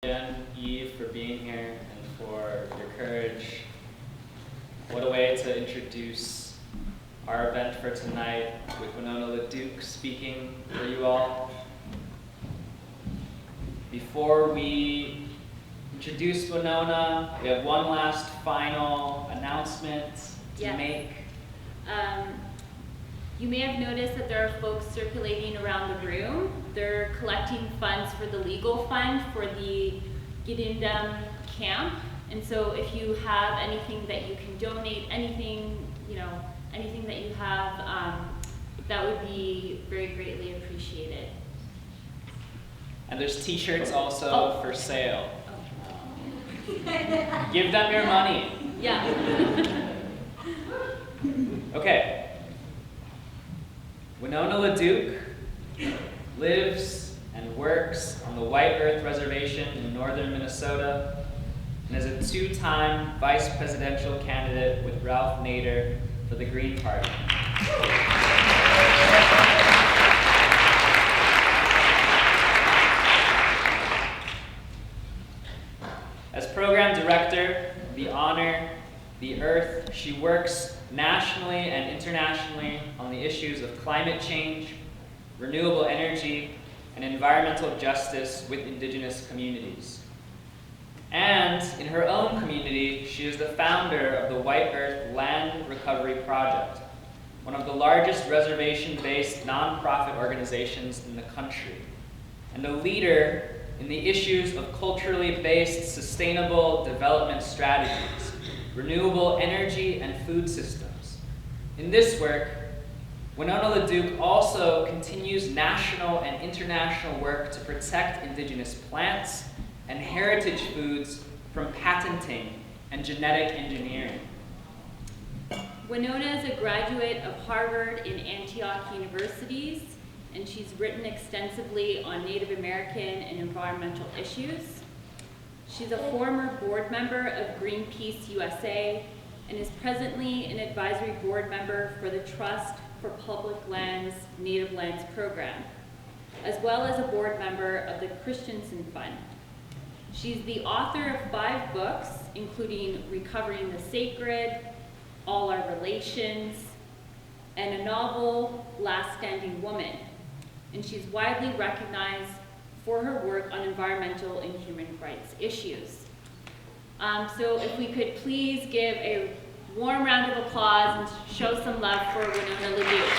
again, Eve, for being here and for your courage. What a way to introduce our event for tonight with Winona LaDuke speaking for you all. Before we introduce Winona, we have one last final announcement to make. You may have noticed that there are folks circulating around the room. They're collecting funds for the legal fund for the Gidindam camp. And so if you have anything that you can donate, anything that you have, that would be very greatly appreciated. And there's t-shirts also for sale. Give them your money. Yeah. Okay. Winona LaDuke lives and works on the White Earth Reservation in northern Minnesota and is a two-time vice presidential candidate with Ralph Nader for the Green Party. As program director of the Honor the Earth, she works nationally and internationally on the issues of climate change, renewable energy, and environmental justice with Indigenous communities. And in her own community, she is the founder of the White Earth Land Recovery Project, one of the largest reservation-based nonprofit organizations in the country, and a leader in the issues of culturally based sustainable development strategies, renewable energy, and food systems. In this work, Winona LaDuke also continues national and international work to protect Indigenous plants and heritage foods from patenting and genetic engineering. Winona is a graduate of Harvard and Antioch universities, and she's written extensively on Native American and environmental issues. She's a former board member of Greenpeace USA and is presently an advisory board member for the Trust for Public Lands Native Lands program, as well as a board member of the Christensen Fund. She's the author of 5 books, including Recovering the Sacred, All Our Relations, and a novel, Last Standing Woman. And she's widely recognized for her work on environmental and human rights issues. So if we could please give a warm round of applause and show some love for Winona LaDuke.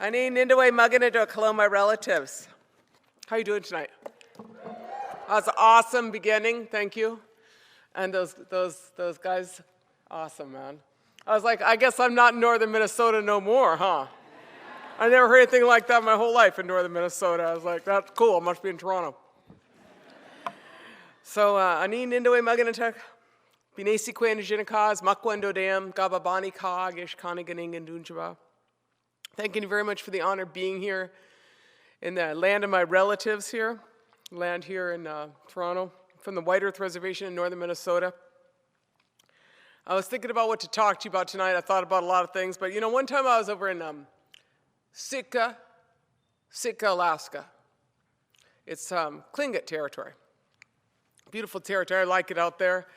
Anine Nindaway Mugganadook, hello my relatives. How are you doing tonight? That was an awesome beginning, thank you. And those guys, awesome, man. I was like, I guess I'm not in northern Minnesota no more, huh? I never heard anything like that my whole life in northern Minnesota. I was like, that's cool, I must be in Toronto. So, Anine Nindaway Mugganadook, Binesi Quandajinikaz, Makwendo Dam, Gababani Ka, Gishkani Ganing and Dunjaba. Thank you very much for the honor of being here in the land of my relatives here, land here in Toronto, from the White Earth Reservation in northern Minnesota. I was thinking about what to talk to you about tonight. I thought about a lot of things, but one time I was over in Sitka, Alaska. It's Tlingit territory. Beautiful territory, I like it out there.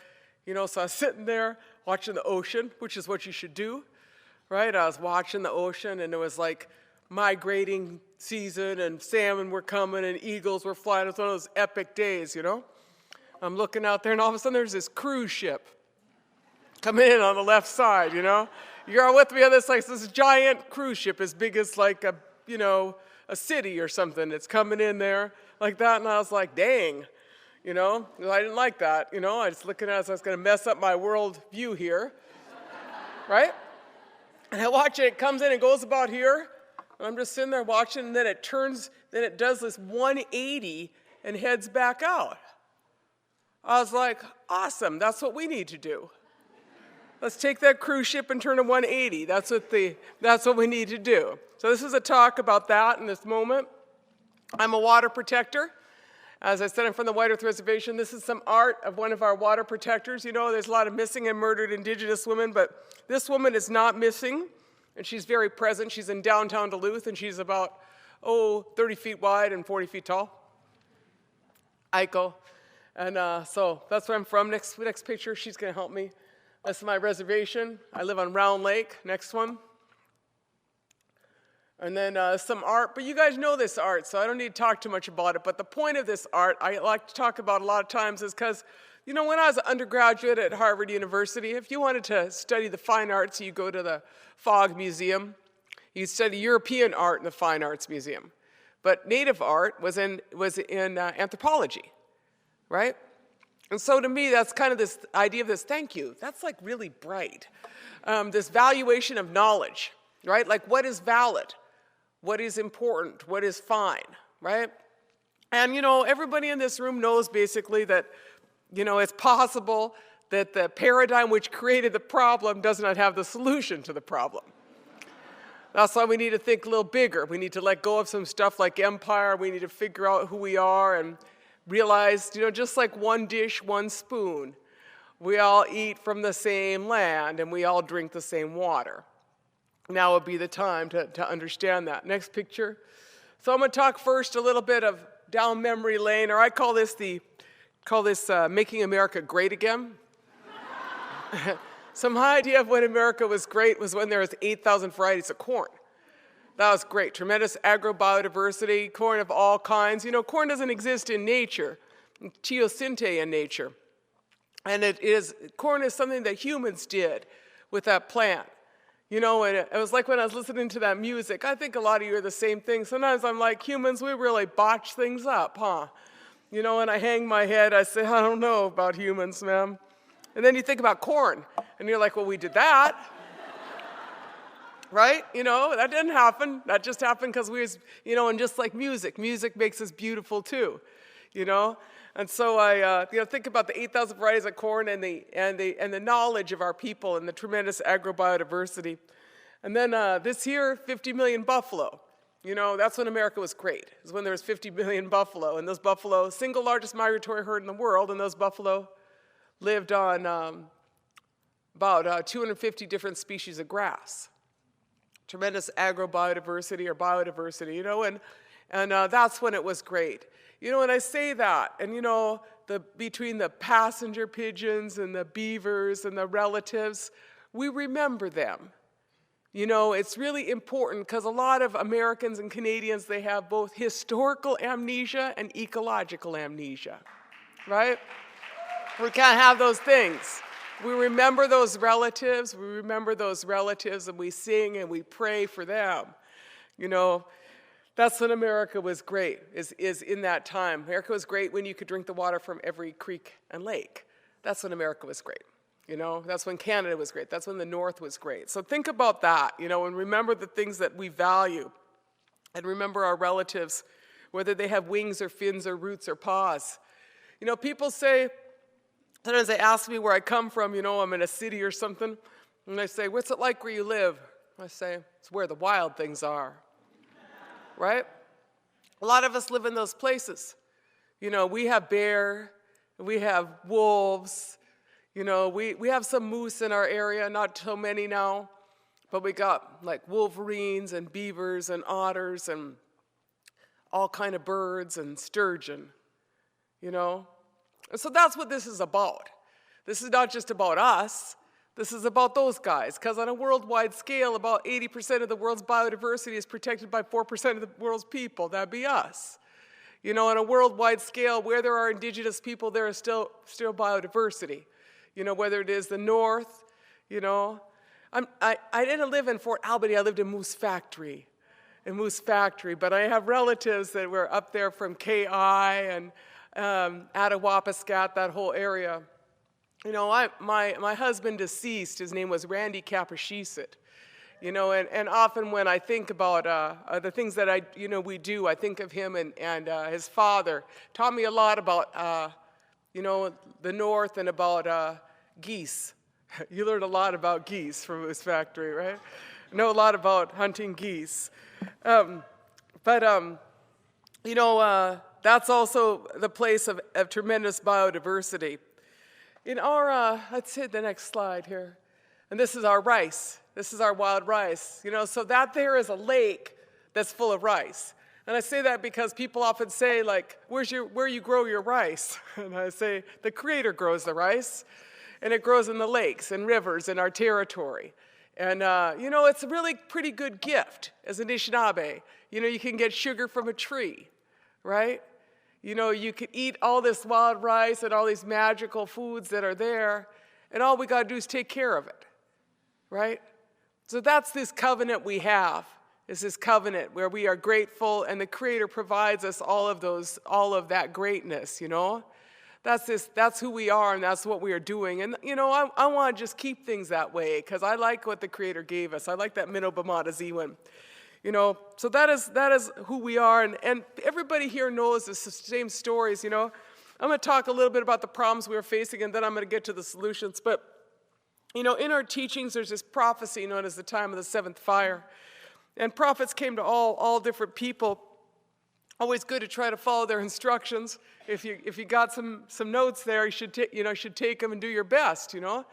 So I was sitting there watching the ocean, which is what you should do. Right, I was watching the ocean, and it was like migrating season, and salmon were coming, and eagles were flying. It was one of those epic days, I'm looking out there, and all of a sudden there's this cruise ship coming in on the left side, You're all with me on this, like this giant cruise ship as big as like a city or something. It's coming in there like that, and I was like, dang, I didn't like that, I was looking at it, so I was going to mess up my world view here, right? And I watch it, it comes in and goes about here, and I'm just sitting there watching, and then it turns, then it does this 180 and heads back out. I was like, Awesome, that's what we need to do. Let's take that cruise ship and turn it 180. That's what we need to do. So this is a talk about that in this moment. I'm a water protector. As I said, I'm from the White Earth Reservation. This is some art of one of our water protectors. You know, there's a lot of missing and murdered Indigenous women, but this woman is not missing, and she's very present. She's in downtown Duluth, and she's about, 30 feet wide and 40 feet tall. Aiko. And so that's where I'm from. Next picture, she's going to help me. That's my reservation. I live on Round Lake. Next one. And then some art, but you guys know this art, so I don't need to talk too much about it. But the point of this art, I like to talk about a lot of times, is because, you know, when I was an undergraduate at Harvard University, if you wanted to study the fine arts, you go to the Fogg Museum. You study European art in the Fine Arts Museum. But Native art was in anthropology, right? And so to me, that's kind of this idea of this, thank you, that's like really bright. This valuation of knowledge, right? Like what is valid? What is important, what is fine, right? And, you know, everybody in this room knows basically that, you know, it's possible that the paradigm which created the problem does not have the solution to the problem. That's why we need to think a little bigger. We need to let go of some stuff like empire. We need to figure out who we are and realize, you know, just like one dish, one spoon, we all eat from the same land and we all drink the same water. Now would be the time to understand that. Next picture. So I'm going to talk first a little bit of down memory lane, or I call this Making America Great Again. So my idea of when America was great was when there was 8,000 varieties of corn. That was great. Tremendous agro-biodiversity, corn of all kinds. You know, corn doesn't exist in nature, teosinte in nature. And corn is something that humans did with that plant. You know, and it was like when I was listening to that music, I think a lot of you are the same thing. Sometimes I'm like, humans, we really botch things up, huh? You know, and I hang my head, I say, I don't know about humans, ma'am. And then you think about corn, and you're like, well, we did that. Right? You know, that didn't happen. That just happened because you know, and just like music makes us beautiful too, you know? And so I think about the 8,000 varieties of corn and the knowledge of our people and the tremendous agrobiodiversity. And then this year, 50 million buffalo. You know, that's when America was great. It was when there was 50 million buffalo. And those buffalo, single largest migratory herd in the world, and those buffalo lived on about 250 different species of grass. Tremendous agrobiodiversity or biodiversity, you know, and that's when it was great. You know, and I say that, and you know, between the passenger pigeons and the beavers and the relatives, we remember them. You know, it's really important because a lot of Americans and Canadians, they have both historical amnesia and ecological amnesia, right? We can't have those things. We remember those relatives, and we sing and we pray for them. You know, that's when America was great, is in that time. America was great when you could drink the water from every creek and lake. That's when America was great. You know, that's when Canada was great. That's when the North was great. So think about that, you know, and remember the things that we value. And remember our relatives, whether they have wings or fins or roots or paws. You know, people say, sometimes they ask me where I come from, you know, I'm in a city or something, and they say, what's it like where you live? I say, it's where the wild things are. Right? A lot of us live in those places. You know, we have bear, we have wolves, you know, we have some moose in our area, not so many now, but we got like wolverines and beavers and otters and all kind of birds and sturgeon, you know. And so that's what this is about. This is not just about us. This is about those guys, because on a worldwide scale, about 80% of the world's biodiversity is protected by 4% of the world's people. That'd be us. You know, on a worldwide scale, where there are Indigenous people, there is still biodiversity. You know, whether it is the North, you know. I didn't live in Fort Albany, I lived in Moose Factory, but I have relatives that were up there from KI and Attawapiskat, that whole area. You know, my husband deceased, his name was Randy Kapashisit. You know, and often when I think about the things that we do, I think of him and his father. Taught me a lot about you know, the north, and about geese. You learn a lot about geese from Moose Factory, right? Know a lot about hunting geese. You know, that's also the place of tremendous biodiversity. In our, let's hit the next slide here. And this is our rice. This is our wild rice. You know, so that there is a lake that's full of rice. And I say that because people often say, like, where you grow your rice? And I say, the Creator grows the rice. And it grows in the lakes and rivers in our territory. And, you know, it's a really pretty good gift as an Anishinaabe. You know, you can get sugar from a tree, right? You know, you can eat all this wild rice and all these magical foods that are there, and all we got to do is take care of it, right? So that's this covenant we have, is this covenant where we are grateful, and the Creator provides us all of that greatness, you know? That's who we are, and that's what we are doing. And, you know, I want to just keep things that way, because I like what the Creator gave us. I like that Minobamata Ziwan. You know, so that is who we are, and everybody here knows the same stories, you know. I'm going to talk a little bit about the problems we're facing, and then I'm going to get to the solutions. But, you know, in our teachings, there's this prophecy known as the time of the seventh fire. And prophets came to all different people. Always good to try to follow their instructions. If you got some notes there, you should take them and do your best, you know.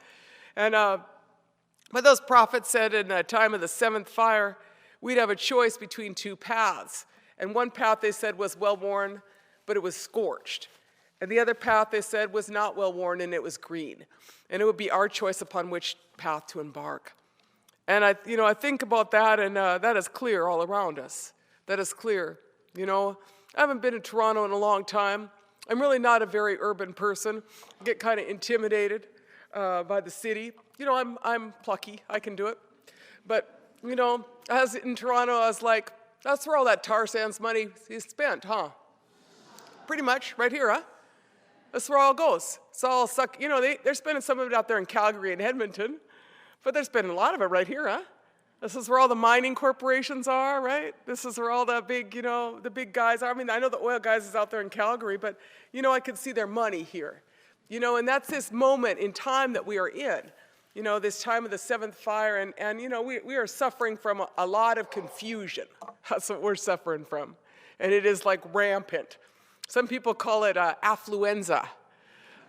And but those prophets said in the time of the seventh fire, we'd have a choice between two paths. And one path, they said, was well-worn, but it was scorched. And the other path, they said, was not well-worn, and it was green. And it would be our choice upon which path to embark. And I think about that, and that is clear all around us. That is clear. You know, I haven't been in Toronto in a long time. I'm really not a very urban person. I get kind of intimidated by the city. You know, I'm plucky. I can do it. But you know, as in Toronto, I was like, that's where all that tar sands money is spent, huh? Pretty much, right here, huh? That's where it all goes. It's all suck. You know, they're spending some of it out there in Calgary and Edmonton, but they're spending a lot of it right here, huh? This is where all the mining corporations are, right? This is where all the big, you know, the big guys are. I mean, I know the oil guys is out there in Calgary, but, you know, I could see their money here. You know, and that's this moment in time that we are in. You know, this time of the seventh fire, and you know, we are suffering from a lot of confusion. That's what we're suffering from. And it is like rampant. Some people call it affluenza.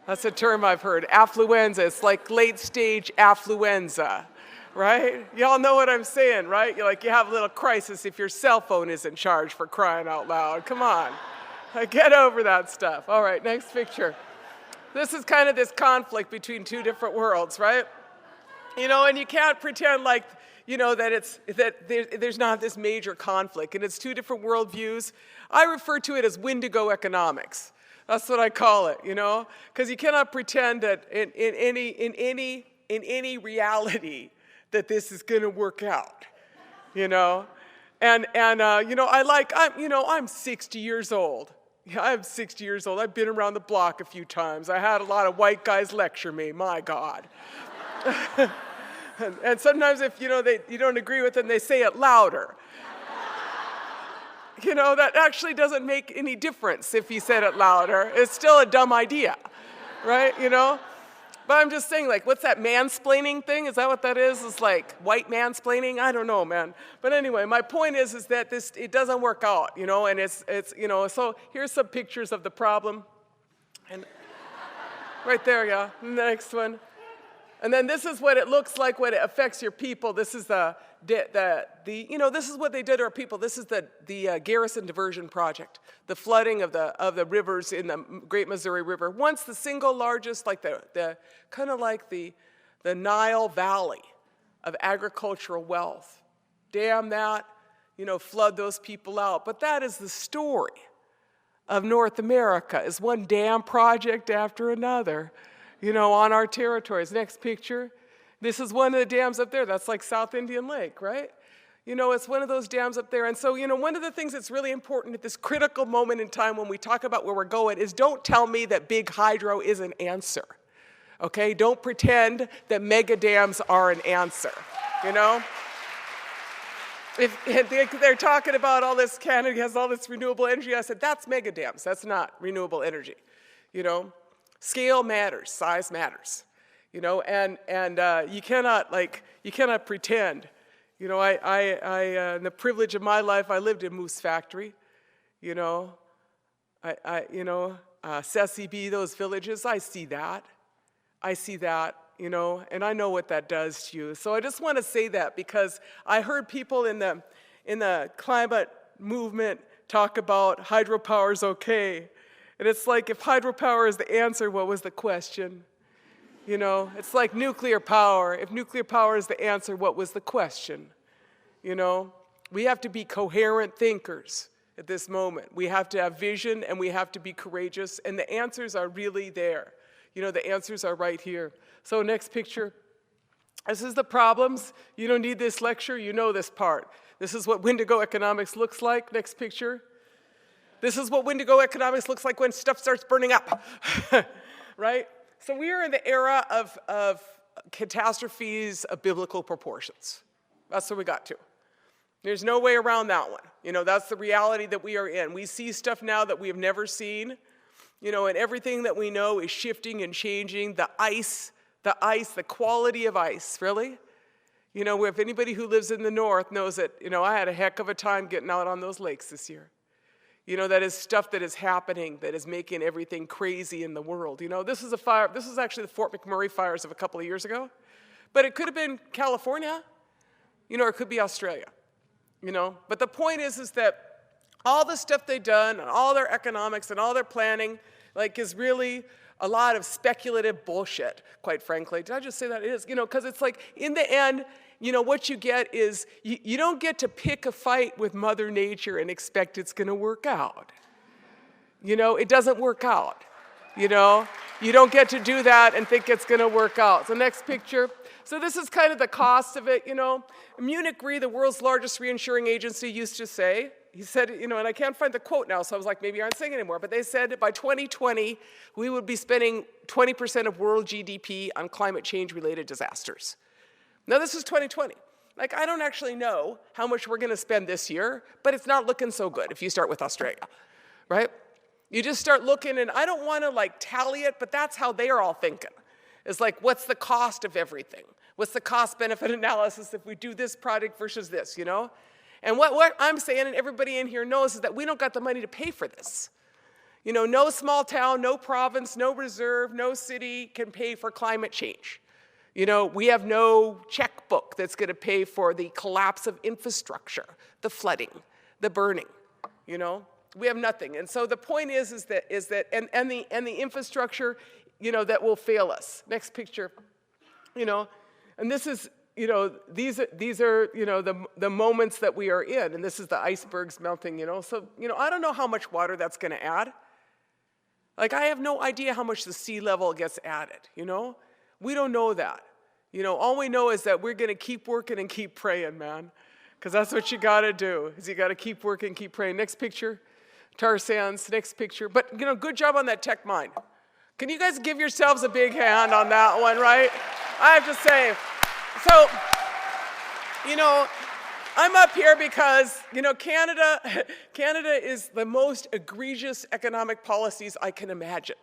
That's a term I've heard. Affluenza. It's like late stage affluenza, right? Y'all know what I'm saying, right? You have a little crisis if your cell phone isn't charged, for crying out loud. Come on. Get over that stuff. All right, next picture. This is kind of this conflict between two different worlds, right? You know, and you can't pretend like, you know, that there's not this major conflict, and it's two different worldviews. I refer to it as Wendigo economics. That's what I call it, you know, because you cannot pretend that in any reality that this is going to work out, you know, and you know, I'm 60 years old. Yeah, I'm 60 years old. I've been around the block a few times. I had a lot of white guys lecture me. My God. And sometimes if, you know, you don't agree with them, they say it louder. You know, that actually doesn't make any difference if you said it louder. It's still a dumb idea, right? You know? But I'm just saying, like, what's that mansplaining thing? Is that what that is? It's like white mansplaining? I don't know, man. But anyway, my point is that it doesn't work out, you know, and it's you know, so here's some pictures of the problem. And right there, yeah. And the next one. And then this is what it looks like when it affects your people. This is you know, this is what they did to our people. This is the Garrison Diversion Project, the flooding of the rivers in the Great Missouri River. Once the single largest, like the kind of like the Nile Valley of agricultural wealth. Dam that, you know, flood those people out. But that is the story of North America, is one dam project after another, you know, on our territories. Next picture. This is one of the dams up there. That's like South Indian Lake, right? You know, it's one of those dams up there. And so, you know, one of the things that's really important at this critical moment in time when we talk about where we're going is don't tell me that big hydro is an answer, okay? Don't pretend that mega dams are an answer, you know? If they're talking about all this, Canada has all this renewable energy, I said, that's mega dams. That's not renewable energy, you know? Scale matters, size matters, you know, and you cannot pretend. You know, in the privilege of my life, I lived in Moose Factory, you know, Sesibi, those villages, I see that, you know, and I know what that does to you. So I just want to say that because I heard people in the climate movement talk about hydropower is okay. And it's like, if hydropower is the answer, what was the question? You know, it's like nuclear power. If nuclear power is the answer, what was the question? You know, we have to be coherent thinkers at this moment. We have to have vision and we have to be courageous, and the answers are really there. You know, the answers are right here. So next picture. This is the problems. You don't need this lecture, you know this part. This is what Wendigo economics looks like. Next picture. This is what Wendigo economics looks like when stuff starts burning up, right? So we are in the era of catastrophes of biblical proportions. That's what we got to. There's no way around that one. You know, that's the reality that we are in. We see stuff now that we have never seen, you know, and everything that we know is shifting and changing. The ice, the quality of ice, really? You know, if anybody who lives in the north knows that, you know, I had a heck of a time getting out on those lakes this year. You know, that is stuff that is happening that is making everything crazy in the world. You know, this is a fire, this is actually the Fort McMurray fires of a couple of years ago. But it could have been California, you know, or it could be Australia, you know. But the point is that all the stuff they've done and all their economics and all their planning, like, is really a lot of speculative bullshit, quite frankly. Did I just say that? It is, you know, because it's like, in the end, you know, what you get is, you don't get to pick a fight with Mother Nature and expect it's going to work out. You know, it doesn't work out. You know, you don't get to do that and think it's going to work out. So next picture. So this is kind of the cost of it, you know. Munich Re, the world's largest reinsuring agency, used to say, he said, you know, and I can't find the quote now, so I was like, maybe you aren't saying anymore, but they said by 2020, we would be spending 20% of world GDP on climate change-related disasters. Now, this is 2020. Like, I don't actually know how much we're going to spend this year, but it's not looking so good if you start with Australia, right? You just start looking, and I don't want to, like, tally it, but that's how they are all thinking. It's like, what's the cost of everything? What's the cost-benefit analysis if we do this project versus this, you know? And what I'm saying, and everybody in here knows, is that we don't got the money to pay for this. You know, no small town, no province, no reserve, no city can pay for climate change. You know, we have no checkbook that's going to pay for the collapse of infrastructure, the flooding, the burning, you know? We have nothing. And so the point is that the infrastructure, you know, that will fail us. Next picture, you know, and this is, you know, these are, you know, the moments that we are in, and this is the icebergs melting, you know. So, you know, I don't know how much water that's going to add. Like, I have no idea how much the sea level gets added, you know. We don't know that. You know, all we know is that we're going to keep working and keep praying, man, because that's what you got to do, is you got to keep working, keep praying. Next picture, tar sands, next picture. But, you know, good job on that tech mine. Can you guys give yourselves a big hand on that one, right? I have to say. So, you know, I'm up here because, you know, Canada is the most egregious economic policies I can imagine.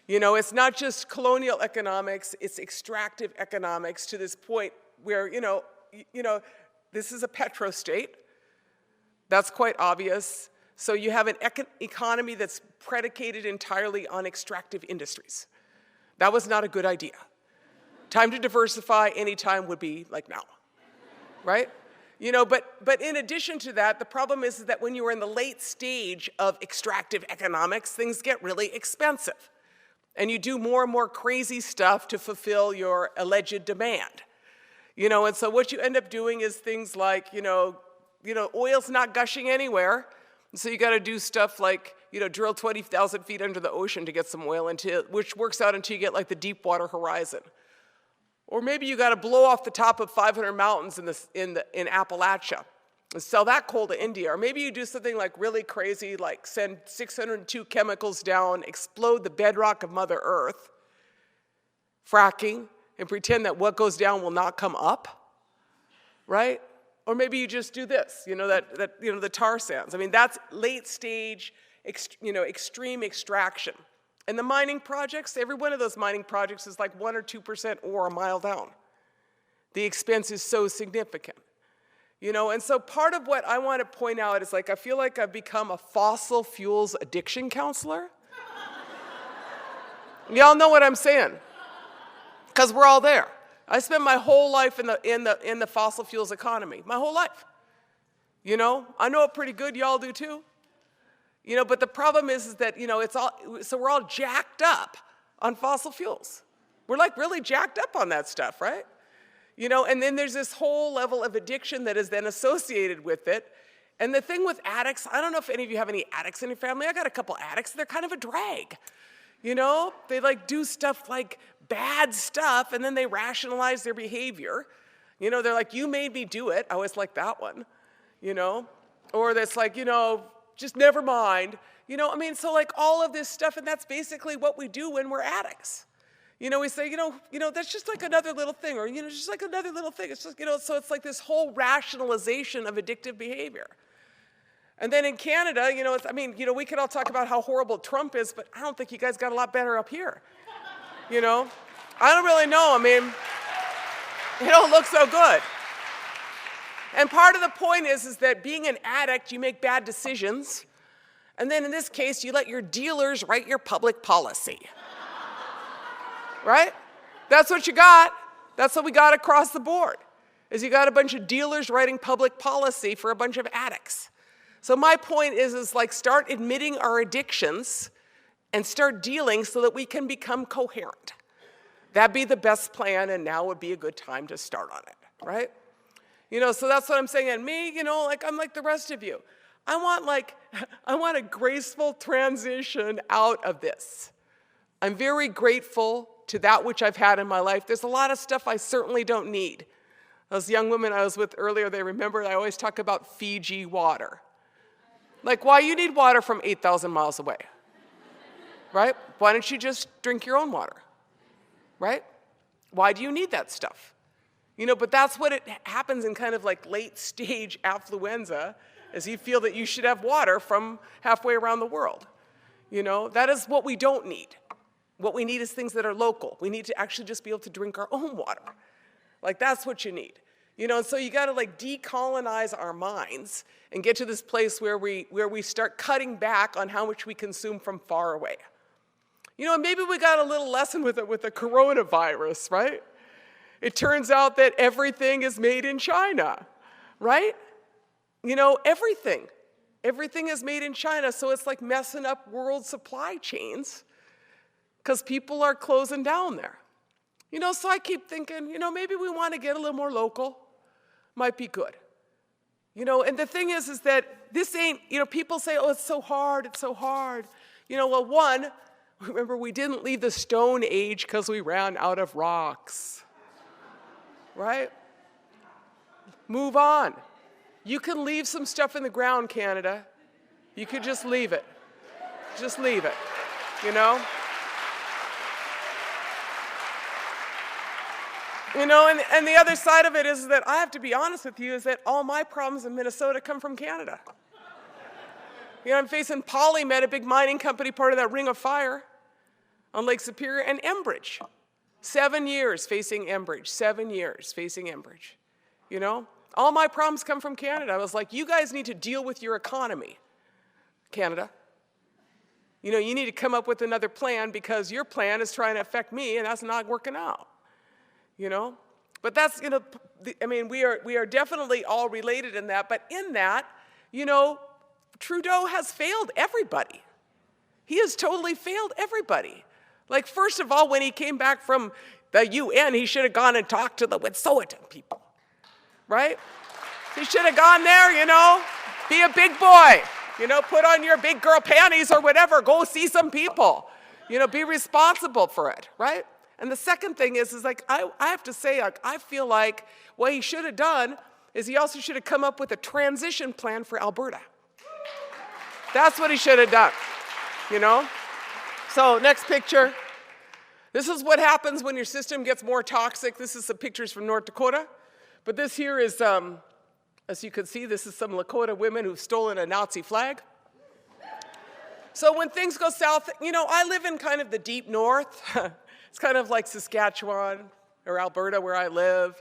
You know, it's not just colonial economics, it's extractive economics to this point where, you know, this is a petrostate. That's quite obvious. So you have an economy that's predicated entirely on extractive industries. That was not a good idea. Time to diversify any time would be like now, right? You know, but in addition to that, the problem is that when you are in the late stage of extractive economics, things get really expensive. And you do more and more crazy stuff to fulfill your alleged demand. You know, and so what you end up doing is things like, you know, oil's not gushing anywhere. And so you got to do stuff like, you know, drill 20,000 feet under the ocean to get some oil, which works out until you get like the Deepwater Horizon. Or maybe you got to blow off the top of 500 mountains in Appalachia and sell that coal to India. Or maybe you do something like really crazy, like send 602 chemicals down, explode the bedrock of Mother Earth, fracking, and pretend that what goes down will not come up, right? Or maybe you just do this, you know, the tar sands. I mean, that's late stage, extreme extraction. And the mining projects, every one of those mining projects is like 1 or 2% ore a mile down. The expense is so significant. You know, and so part of what I want to point out is like, I feel like I've become a fossil fuels addiction counselor. Y'all know what I'm saying, because we're all there. I spent my whole life in the fossil fuels economy, my whole life. You know, I know it pretty good, y'all do too. You know, but the problem is that, you know, so we're all jacked up on fossil fuels. We're like really jacked up on that stuff, right? You know, and then there's this whole level of addiction that is then associated with it. And the thing with addicts, I don't know if any of you have any addicts in your family. I got a couple addicts, they're kind of a drag. You know, they like do stuff like bad stuff and then they rationalize their behavior. You know, they're like, you made me do it. I always like that one, you know? Or that's like, you know, just never mind. You know, I mean, so like all of this stuff, and that's basically what we do when we're addicts. You know, we say, you know, that's just like another little thing, or, you know, just like another little thing. It's just, you know, so it's like this whole rationalization of addictive behavior. And then in Canada, you know, I mean, you know, we could all talk about how horrible Trump is, but I don't think you guys got a lot better up here. You know, I don't really know. I mean, it don't look so good. And part of the point is that being an addict, you make bad decisions. And then in this case, you let your dealers write your public policy. Right? That's what you got. That's what we got across the board, is you got a bunch of dealers writing public policy for a bunch of addicts. So my point is like start admitting our addictions and start dealing so that we can become coherent. That'd be the best plan, and now would be a good time to start on it, right? You know, so that's what I'm saying. And me, you know, like I'm like the rest of you. I want a graceful transition out of this. I'm very grateful to that which I've had in my life. There's a lot of stuff I certainly don't need. Those young women I was with earlier, they remember I always talk about Fiji water. Like, why you need water from 8,000 miles away? Right? Why don't you just drink your own water? Right? Why do you need that stuff? You know, but that's what it happens in kind of like late stage affluenza, is you feel that you should have water from halfway around the world. You know, that is what we don't need. What we need is things that are local. We need to actually just be able to drink our own water. Like, that's what you need. You know, and so you got to like decolonize our minds and get to this place where we start cutting back on how much we consume from far away. You know, and maybe we got a little lesson with the coronavirus, right? It turns out that everything is made in China, right? You know, everything. Everything is made in China, so it's like messing up world supply chains because people are closing down there. You know, so I keep thinking, you know, maybe we want to get a little more local. Might be good. You know, and the thing is that this ain't, you know, people say, oh, it's so hard, it's so hard. You know, well, one, remember, we didn't leave the Stone Age because we ran out of rocks. Right? Move on. You can leave some stuff in the ground, Canada. You could just leave it. Just leave it, you know? You know, and the other side of it is that I have to be honest with you, is that all my problems in Minnesota come from Canada. You know, I'm facing PolyMet, a big mining company, part of that ring of fire on Lake Superior, and Enbridge. 7 years facing Enbridge, 7 years facing Enbridge. You know, all my problems come from Canada. I was like, you guys need to deal with your economy, Canada. You know, you need to come up with another plan because your plan is trying to affect me, and that's not working out. You know, but that's, you know, I mean, we are definitely all related in that, but in that, you know, Trudeau has failed everybody. He has totally failed everybody. Like, first of all, when he came back from the UN, he should have gone and talked to the Wet'suwet'en people, right? He should have gone there, you know, be a big boy, you know, put on your big girl panties or whatever, go see some people, you know, be responsible for it, right? And the second thing is like, I have to say, like, I feel like what he should have done is he also should have come up with a transition plan for Alberta. That's what he should have done, you know? So next picture. This is what happens when your system gets more toxic. This is some pictures from North Dakota. But this here is, as you can see, this is some Lakota women who've stolen a Nazi flag. So when things go south, I live in kind of the deep north. It's kind of like Saskatchewan or Alberta where I live,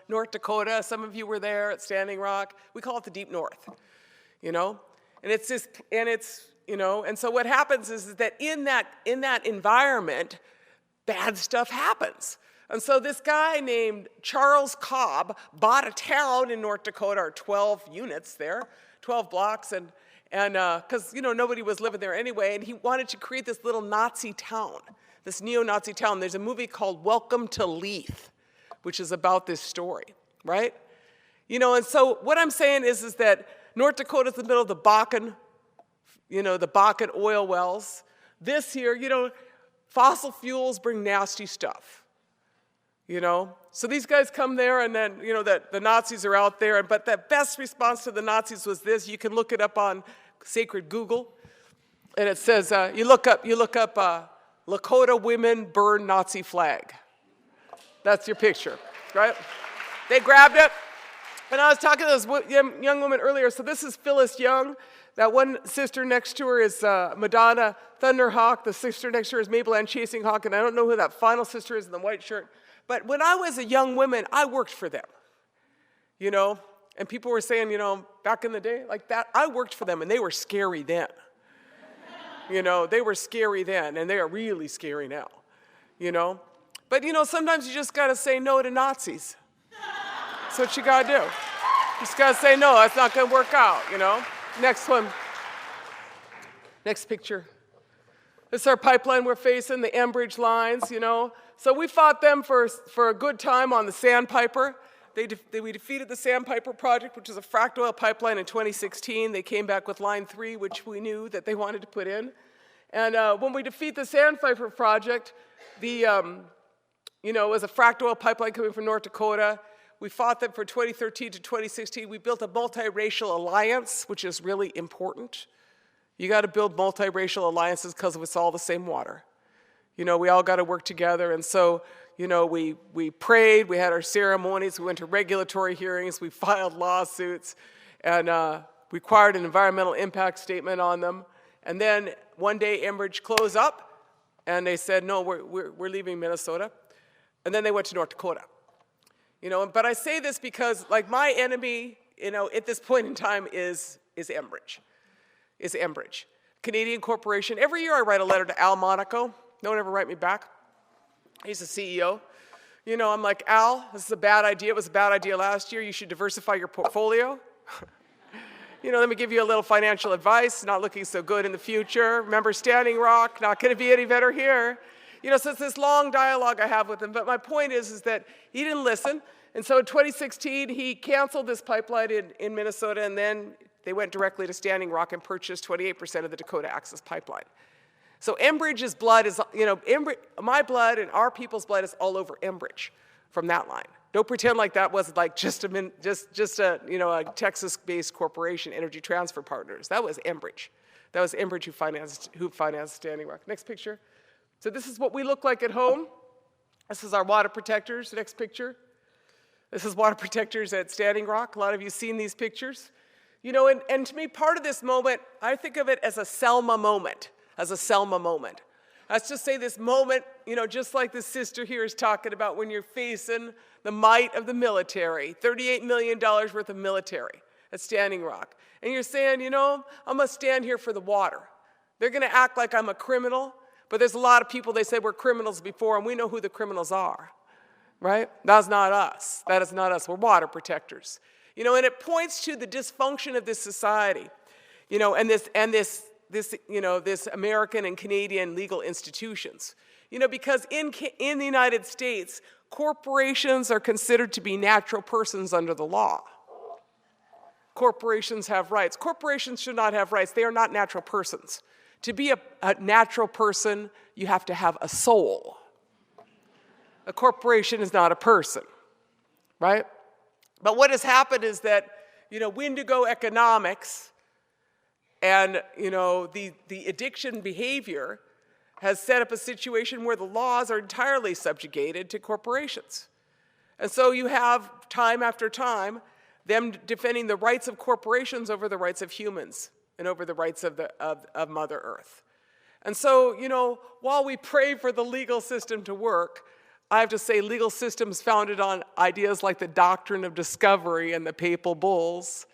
North Dakota. Some of you were there at Standing Rock. We call it the deep north, And it's just, and so what happens is that in that environment, bad stuff happens. And so this guy named Charles Cobb bought a town in North Dakota, or 12 units there, 12 blocks, and because nobody was living there anyway, and he wanted to create this little Nazi town, this neo-Nazi town. There's a movie called Welcome to Leith, which is about this story, right? And so what I'm saying is that North Dakota is in the middle of the Bakken, the Bakken oil wells. This here, fossil fuels bring nasty stuff. So these guys come there, and then the Nazis are out there, but the best response to the Nazis was this. You can look it up on sacred Google, and it says you look up Lakota women burn Nazi flag. That's your picture, right? They grabbed it, and I was talking to this young woman earlier. So this is Phyllis Young. That one sister next to her is Madonna Thunderhawk. The sister next to her is Mabel Ann Chasing Hawk, and I don't know who that final sister is in the white shirt. But when I was a young woman, I worked for them, and people were saying, back in the day, like that, I worked for them, and they were scary then. They were scary then, and they are really scary now, But, sometimes you just got to say no to Nazis. That's what you got to do. You just got to say no, that's not going to work out, Next one. Next picture. This is our pipeline we're facing, the Enbridge lines, So we fought them for a good time on the Sandpiper. We defeated the Sandpiper project, which is a fracked oil pipeline, in 2016. They came back with Line 3, which we knew that they wanted to put in. And when we defeat the Sandpiper project, it was a fracked oil pipeline coming from North Dakota. We fought them for 2013 to 2016. We built a multiracial alliance, which is really important. You got to build multiracial alliances because it's all the same water. We all got to work together. And so, we prayed, we had our ceremonies, we went to regulatory hearings, we filed lawsuits, and required an environmental impact statement on them. And then one day Enbridge closed up, and they said, no, we're leaving Minnesota. And then they went to North Dakota. But I say this because, like, my enemy, at this point in time is Enbridge. Canadian corporation. Every year I write a letter to Al Monaco. No one ever write me back. He's the CEO. I'm like, Al, this is a bad idea. It was a bad idea last year. You should diversify your portfolio. Let me give you a little financial advice. Not looking so good in the future. Remember Standing Rock? Not going to be any better here. So it's this long dialogue I have with him. But my point is that he didn't listen. And so in 2016, he canceled this pipeline in Minnesota, and then they went directly to Standing Rock and purchased 28% of the Dakota Access Pipeline. So Enbridge's blood is, my blood and our people's blood is all over Enbridge from that line. Don't pretend like that was like just a Texas-based corporation, Energy Transfer Partners. That was Enbridge. That was Enbridge who financed Standing Rock. Next picture. So this is what we look like at home. This is our water protectors. Next picture. This is water protectors at Standing Rock. A lot of you have seen these pictures. And to me, part of this moment, I think of it as a Selma moment. Let's just say this moment, just like this sister here is talking about when you're facing the might of the military, $38 million worth of military at Standing Rock. And you're saying, I'm going to stand here for the water. They're going to act like I'm a criminal, but there's a lot of people, they said we're criminals before, and we know who the criminals are, right? That's not us. That is not us. We're water protectors. And it points to the dysfunction of this society, and this American and Canadian legal institutions. Because in the United States, corporations are considered to be natural persons under the law. Corporations have rights. Corporations should not have rights. They are not natural persons. To be a natural person, you have to have a soul. A corporation is not a person, right? But what has happened is that, Windigo economics and, the addiction behavior has set up a situation where the laws are entirely subjugated to corporations. And so you have, time after time, them defending the rights of corporations over the rights of humans and over the rights of Mother Earth. And so, you know, while we pray for the legal system to work, I have to say legal systems founded on ideas like the doctrine of discovery and the papal bulls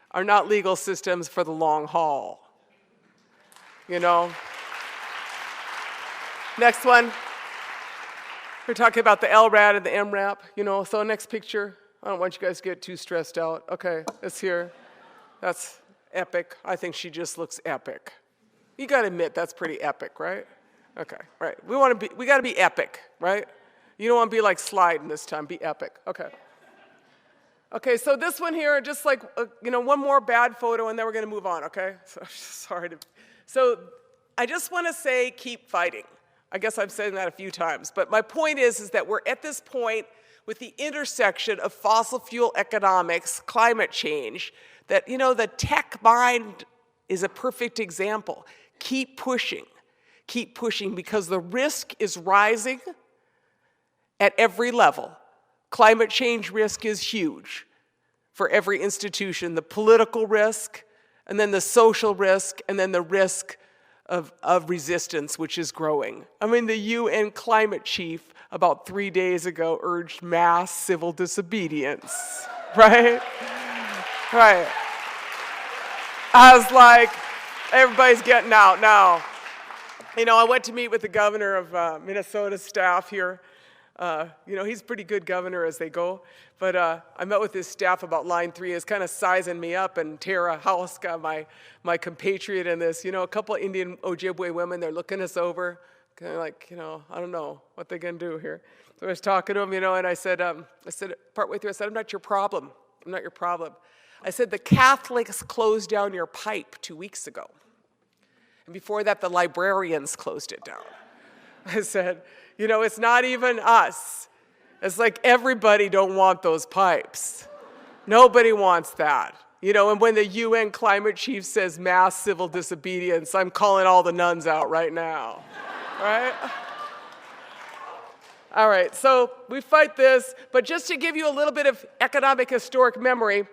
are not legal systems for the long haul. You know? Next one. We're talking about the LRAD and the MRAP, you know, so next picture. I don't want you guys to get too stressed out. Okay, it's here. That's epic. I think she just looks epic. You gotta admit, that's pretty epic, right? Okay, right. We gotta be epic, right? You don't wanna be like sliding this time, be epic, okay. Okay, so this one here, just like, you know, one more bad photo and then we're gonna move on, okay? So, sorry to, so I just wanna say, keep fighting. I guess I've said that a few times, but my point is that we're at this point with the intersection of fossil fuel economics, climate change, that, you know, the tech mind is a perfect example. Keep pushing because the risk is rising at every level. Climate change risk is huge for every institution, the political risk, and then the social risk, and then the risk of resistance, which is growing. I mean, the UN climate chief about 3 days ago urged mass civil disobedience, right? Right. I was like, everybody's getting out now. You know, I went to meet with the governor of Minnesota staff here. You know, he's a pretty good governor as they go. But I met with his staff about line 3. It's kind of sizing me up. And Tara Hauska, my compatriot in this, you know, a couple of Indian Ojibwe women, they're looking us over. Kind of like, you know, I don't know what they're going to do here. So I was talking to them, you know, and I said partway through, I said, I'm not your problem. I'm not your problem. I said, the Catholics closed down your pipe 2 weeks ago. And before that, the librarians closed it down. I said, you know, it's not even us. It's like everybody don't want those pipes. Nobody wants that. You know, and when the UN climate chief says mass civil disobedience, I'm calling all the nuns out right now. Right? All right, so we fight this, but just to give you a little bit of economic historic memory,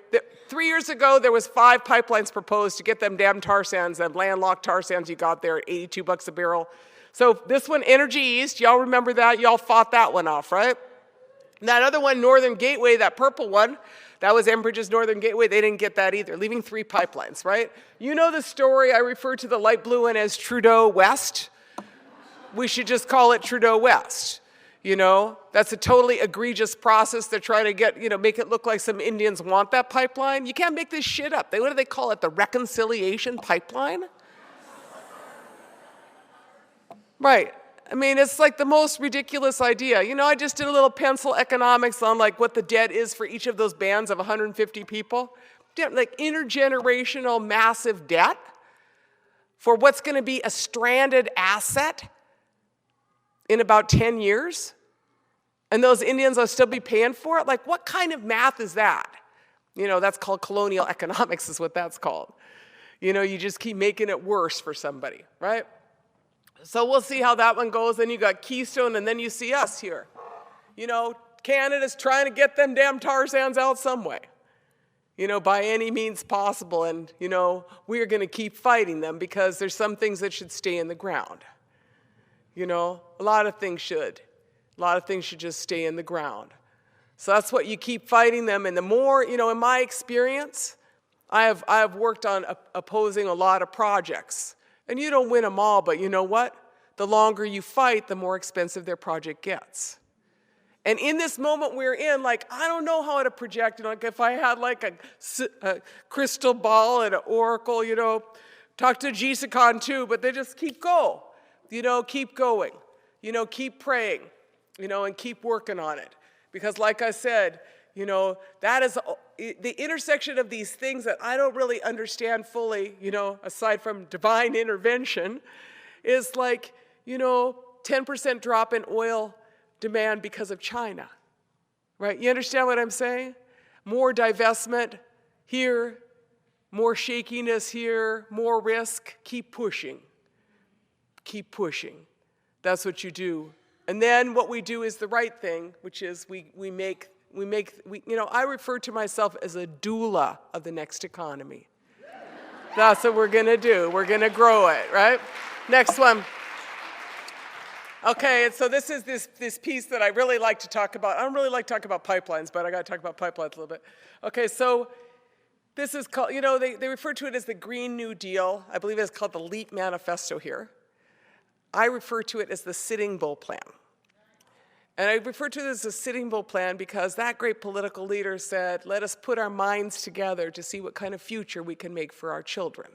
3 years ago there was 5 pipelines proposed to get them damn tar sands, them landlocked tar sands you got there at $82 a barrel. So this one, Energy East, y'all remember that? Y'all fought that one off, right? That other one, Northern Gateway, that purple one, that was Enbridge's Northern Gateway. They didn't get that either, leaving 3 pipelines, right? You know the story. I refer to the light blue one as Trudeau West. We should just call it Trudeau West. You know, that's a totally egregious process. They're trying to get, you know, make it look like some Indians want that pipeline. You can't make this shit up. What do they call it? The reconciliation pipeline? Right. I mean, it's like the most ridiculous idea. You know, I just did a little pencil economics on like what the debt is for each of those bands of 150 people. Like intergenerational massive debt for what's going to be a stranded asset in about 10 years, and those Indians will still be paying for it? Like, what kind of math is that? You know, that's called colonial economics is what that's called. You know, you just keep making it worse for somebody, right? So we'll see how that one goes. Then you got Keystone, and then you see us here. You know, Canada's trying to get them damn tar sands out some way, you know, by any means possible. And, you know, we are going to keep fighting them because there's some things that should stay in the ground. You know, a lot of things should. A lot of things should just stay in the ground. So that's what you keep fighting them. And the more, you know, in my experience, I have worked on opposing a lot of projects. And you don't win them all, but you know what? The longer you fight, the more expensive their project gets. And in this moment we're in, like, I don't know how to project it. Like, if I had like a crystal ball and an oracle, you know, talk to Jisicon too, but they just keep going. You know, keep going. You know, keep praying. You know, and keep working on it. Because like I said, you know, that is the intersection of these things that I don't really understand fully, you know, aside from divine intervention, is like, you know, 10% drop in oil demand because of China, right? You understand what I'm saying? More divestment here, more shakiness here, more risk. Keep pushing. Keep pushing. That's what you do. And then what we do is the right thing, which is we you know, I refer to myself as a doula of the next economy. That's what we're going to do. We're going to grow it, right? Next one. Okay, and so this is this piece that I really like to talk about. I don't really like talking about pipelines, but I got to talk about pipelines a little bit. Okay, so this is called, they refer to it as the Green New Deal. I believe it's called the LEAP Manifesto here. I refer to it as the Sitting Bull Plan. And I refer to it as the Sitting Bull Plan because that great political leader said, let us put our minds together to see what kind of future we can make for our children.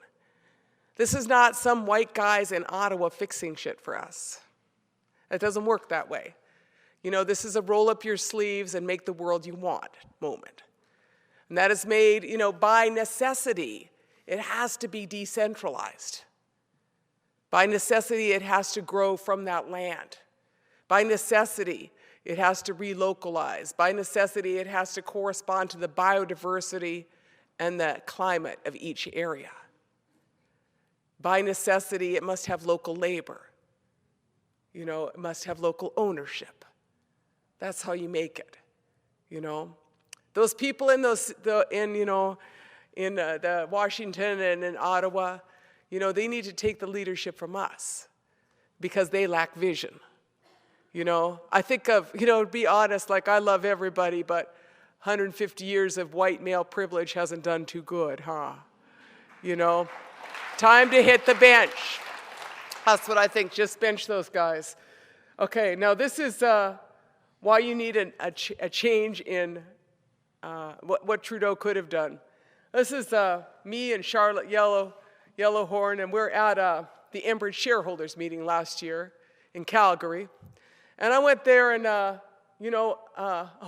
This is not some white guys in Ottawa fixing shit for us. It doesn't work that way. This is a roll up your sleeves and make the world you want moment. And that is made, by necessity. It has to be decentralized. By necessity, it has to grow from that land. By necessity, it has to relocalize. By necessity, it has to correspond to the biodiversity and the climate of each area. By necessity, it must have local labor. It must have local ownership. That's how you make it. Those people in the Washington and in Ottawa, they need to take the leadership from us because they lack vision. I think of, to be honest, like I love everybody, but 150 years of white male privilege hasn't done too good, huh? Time to hit the bench. That's what I think. Just bench those guys. Okay, now this is why you need a change in what Trudeau could have done. This is me and Charlotte Yellowhorn, and we're at the Enbridge shareholders meeting last year in Calgary. And I went there, and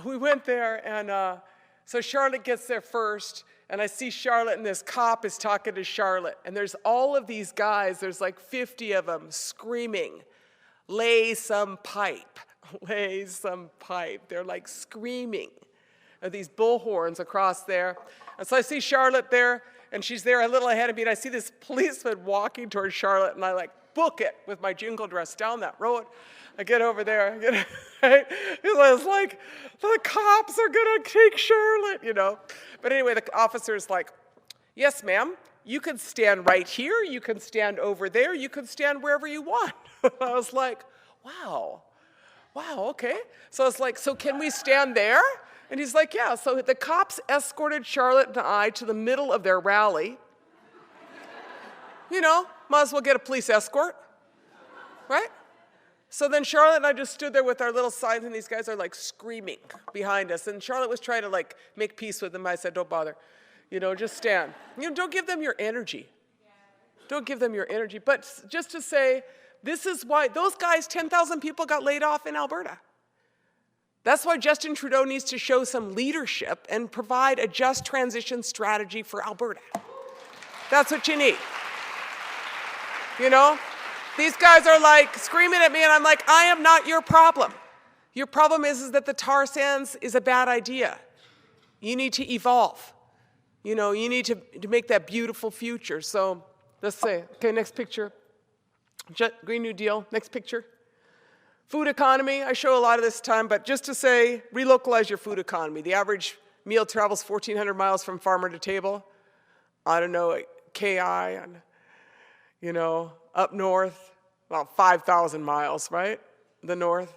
we went there, and so Charlotte gets there first. And I see Charlotte, and this cop is talking to Charlotte. And there's all of these guys, there's like 50 of them screaming, lay some pipe, lay some pipe. They're like screaming at these bullhorns across there. And so I see Charlotte there, and she's there a little ahead of me, and I see this policeman walking towards Charlotte, and I like book it with my jingle dress down that road. I get over there, right? Because I was like, the cops are going to take Charlotte, But anyway, the officer's like, yes, ma'am, you can stand right here, you can stand over there, you can stand wherever you want. I was like, wow, okay. So I was like, so can we stand there? And he's like, yeah. So the cops escorted Charlotte and I to the middle of their rally. Might as well get a police escort, right? So then Charlotte and I just stood there with our little signs, and these guys are like screaming behind us. And Charlotte was trying to like make peace with them. I said, don't bother. Just stand. Don't give them your energy. Don't give them your energy. But just to say, this is why those guys, 10,000 people got laid off in Alberta. That's why Justin Trudeau needs to show some leadership and provide a just transition strategy for Alberta. That's what you need. These guys are like screaming at me, and I'm like, I am not your problem. Your problem is that the tar sands is a bad idea. You need to evolve. You need to make that beautiful future. So let's say, okay, next picture. Green New Deal, next picture. Food economy, I show a lot of this time, but just to say, relocalize your food economy. The average meal travels 1,400 miles from farmer to table. I don't know, KI, and up north, about 5,000 miles, right? The north.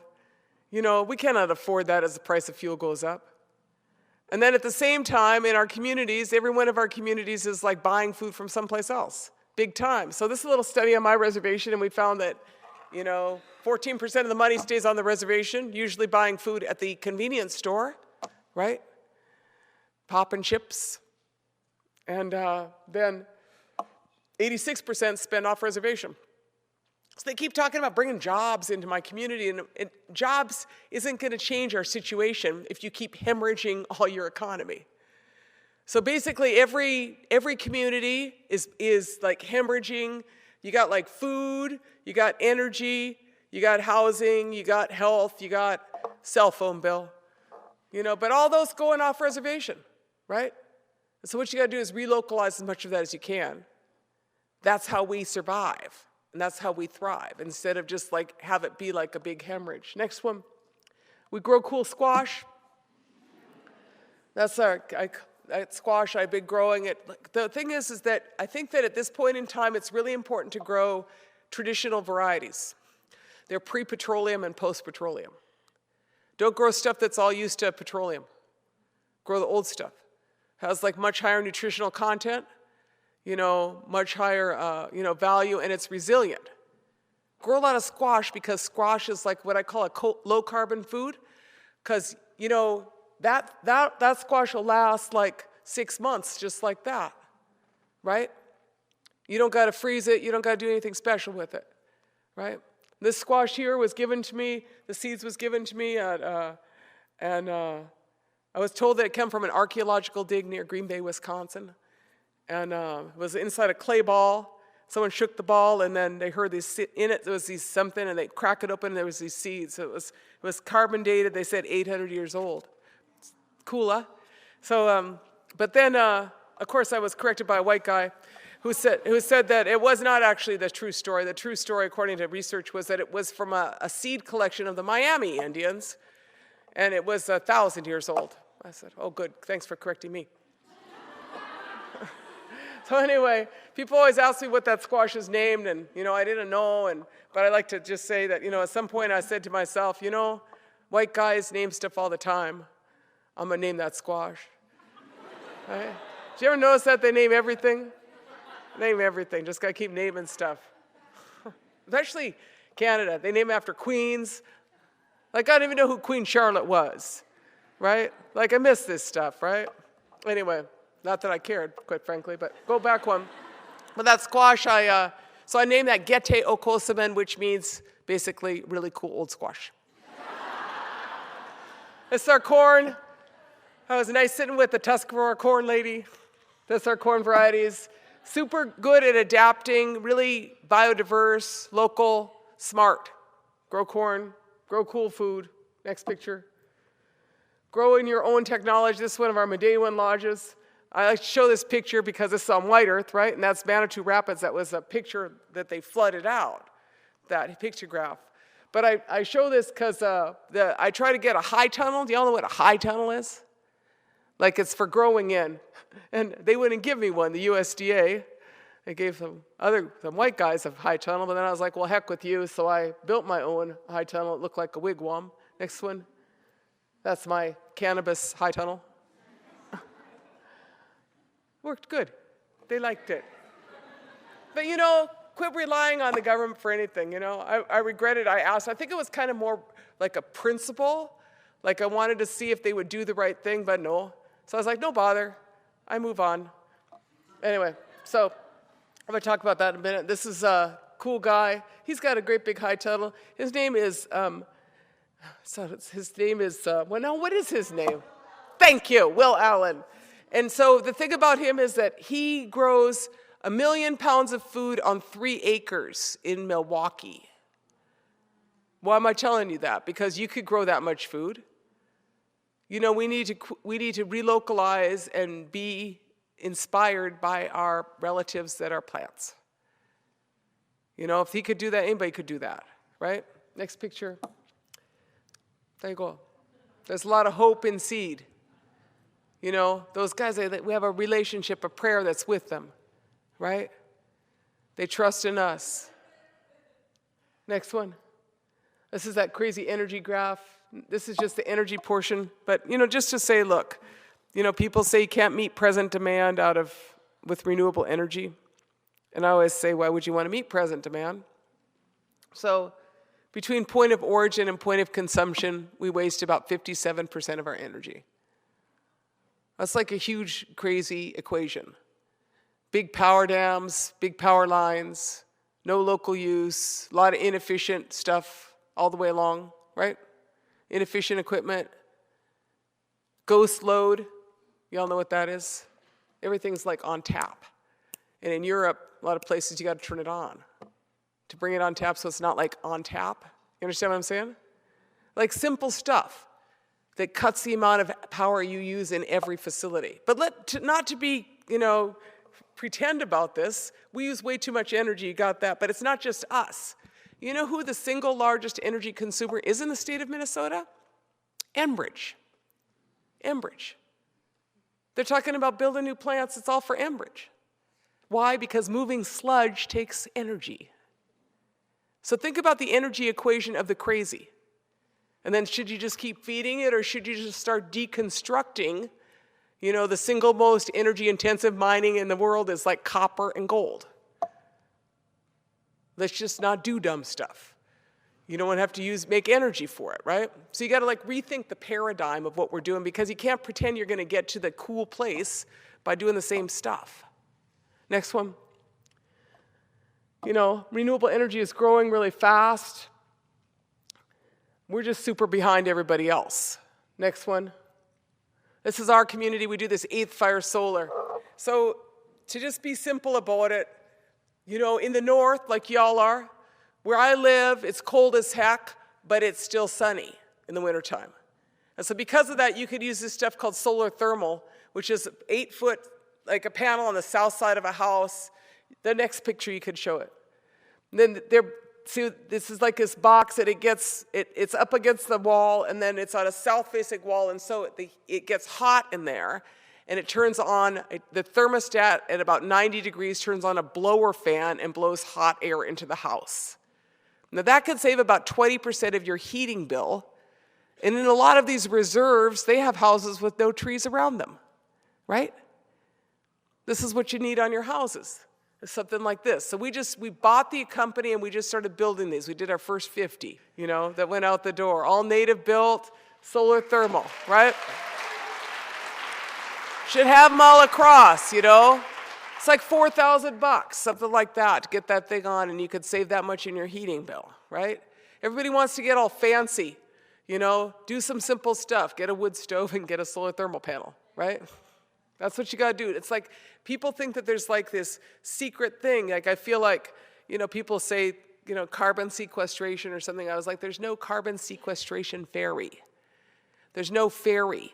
We cannot afford that as the price of fuel goes up. And then at the same time, in our communities, every one of our communities is like buying food from someplace else, big time. So this is a little study on my reservation, and we found that, 14% of the money stays on the reservation, usually buying food at the convenience store, right? Pop and chips. And then 86% spend off reservation. So they keep talking about bringing jobs into my community, and jobs isn't going to change our situation if you keep hemorrhaging all your economy. So basically, every community is like hemorrhaging. You got like food, you got energy, you got housing, you got health, you got cell phone bill, but all those going off reservation, right? And so what you got to do is relocalize as much of that as you can. That's how we survive, and that's how we thrive, instead of just like have it be like a big hemorrhage. Next one, we grow cool squash. That's our that squash I've been growing it. The thing is that I think that at this point in time, it's really important to grow traditional varieties. They're pre-petroleum and post-petroleum. Don't grow stuff that's all used to petroleum. Grow the old stuff. Has like much higher nutritional content, much higher, value, and it's resilient. Grow a lot of squash because squash is like what I call a low-carbon food, because, that squash will last like 6 months just like that, right? You don't got to freeze it. You don't got to do anything special with it, right? This squash here was given to me. The seeds was given to me and I was told that it came from an archaeological dig near Green Bay, Wisconsin. And it was inside a clay ball. Someone shook the ball, and then they heard this in it. There was something, and they crack it open, and there was these seeds. So it was carbon dated. They said 800 years old. Cool, huh? So, but then, of course, I was corrected by a white guy who said that it was not actually the true story. The true story, according to research, was that it was from a seed collection of the Miami Indians, and it was 1,000 years old. I said, oh, good. Thanks for correcting me. So anyway, people always ask me what that squash is named, and, I didn't know. But I like to just say that, at some point I said to myself, white guys name stuff all the time. I'm going to name that squash. Right? Did you ever notice that they name everything? Name everything. Just got to keep naming stuff. Especially Canada. They name after queens. Like, I don't even know who Queen Charlotte was. Right? Like, I miss this stuff, right? Anyway, not that I cared, quite frankly, but go back one. But that squash, so I named that Gete Okosamen, which means basically really cool old squash. It's our corn. I was nice sitting with the Tuscarora corn lady. That's our corn varieties. Super good at adapting, really biodiverse, local, smart. Grow corn, grow cool food. Next picture. Grow in your own technology. This is one of our Medewan lodges. I like to show this picture because it's on White Earth, right? And that's Manitou Rapids. That was a picture that they flooded out, that pictograph. But I show this because I try to get a high tunnel. Do y'all know what a high tunnel is? Like it's for growing in. And they wouldn't give me one, the USDA. They gave some white guys a high tunnel, but then I was like, well, heck with you. So I built my own high tunnel. It looked like a wigwam. Next one. That's my cannabis high tunnel. Worked good. They liked it. But quit relying on the government for anything, I regret it. I asked, I think it was kind of more like a principle. Like I wanted to see if they would do the right thing, but no. So I was like, no bother. I move on. Anyway, so I'm going to talk about that in a minute. This is a cool guy. He's got a great big high tunnel. His name is, well, now what is his name? Thank you, Will Allen. And so the thing about him is that he grows 1 million pounds of food on 3 acres in Milwaukee. Why am I telling you that? Because you could grow that much food. We need to relocalize and be inspired by our relatives that are plants. If he could do that, anybody could do that, right? Next picture. There you go. There's a lot of hope in seed. Those guys, we have a relationship, a prayer that's with them, right? They trust in us. Next one. This is that crazy energy graph. This is just the energy portion. But, just to say, look, people say you can't meet present demand with renewable energy. And I always say, why would you want to meet present demand? So between point of origin and point of consumption, we waste about 57% of our energy. That's like a huge, crazy equation. Big power dams, big power lines, no local use, a lot of inefficient stuff all the way along, right? Inefficient equipment. Ghost load, you all know what that is? Everything's like on tap. And in Europe, a lot of places you got to turn it on to bring it on tap so it's not like on tap. You understand what I'm saying? Like simple stuff that cuts the amount of power you use in every facility. But not to be, pretend about this. We use way too much energy, you got that. But it's not just us. You know who the single largest energy consumer is in the state of Minnesota? Enbridge. They're talking about building new plants. It's all for Enbridge. Why? Because moving sludge takes energy. So think about the energy equation of the crazy. And then should you just keep feeding it, or should you just start deconstructing? The single most energy-intensive mining in the world is like copper and gold. Let's just not do dumb stuff. You don't have to make energy for it, right? So you got to rethink the paradigm of what we're doing, because you can't pretend you're going to get to the cool place by doing the same stuff. Next one. Renewable energy is growing really fast. We're just super behind everybody else. Next one. This is our community. We do this 8th Fire Solar. So to just be simple about it, in the north, like y'all are, where I live, it's cold as heck, but it's still sunny in the wintertime. And so because of that, you could use this stuff called solar thermal, which is 8 foot, like a panel on the south side of a house. The next picture, you could show it. And then this is like this box that it's up against the wall, and then it's on a south-facing wall, and so it gets hot in there, and it turns on, the thermostat at about 90 degrees turns on a blower fan and blows hot air into the house. Now that could save about 20% of your heating bill, and in a lot of these reserves, they have houses with no trees around them, right? This is what you need on your houses. Something like this. So we bought the company and we just started building these. We did our first 50, that went out the door. All native built, solar thermal, right? Should have them all across, It's like $4,000, something like that, to get that thing on, and you could save that much in your heating bill, right? Everybody wants to get all fancy, do some simple stuff. Get a wood stove and get a solar thermal panel, right? That's what you got to do. It's like people think that there's this secret thing. I feel like, people say, carbon sequestration or something. I was like, there's no carbon sequestration fairy. There's no fairy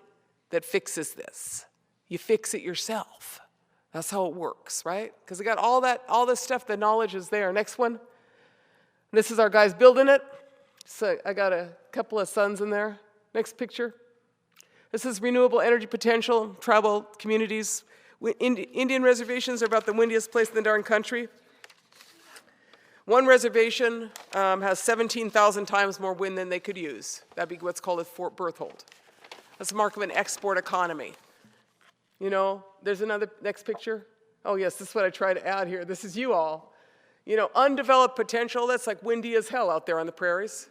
that fixes this. You fix it yourself. That's how it works, right? Because we got all this stuff, the knowledge is there. Next one. This is our guys building it. So I got a couple of sons in there. Next picture. This is renewable energy potential, tribal communities. Indian reservations are about the windiest place in the darn country. One reservation has 17,000 times more wind than they could use. That'd be what's called a Fort Berthold. That's the mark of an export economy. There's another, next picture. Oh yes, this is what I try to add here. This is you all. Undeveloped potential, that's like windy as hell out there on the prairies.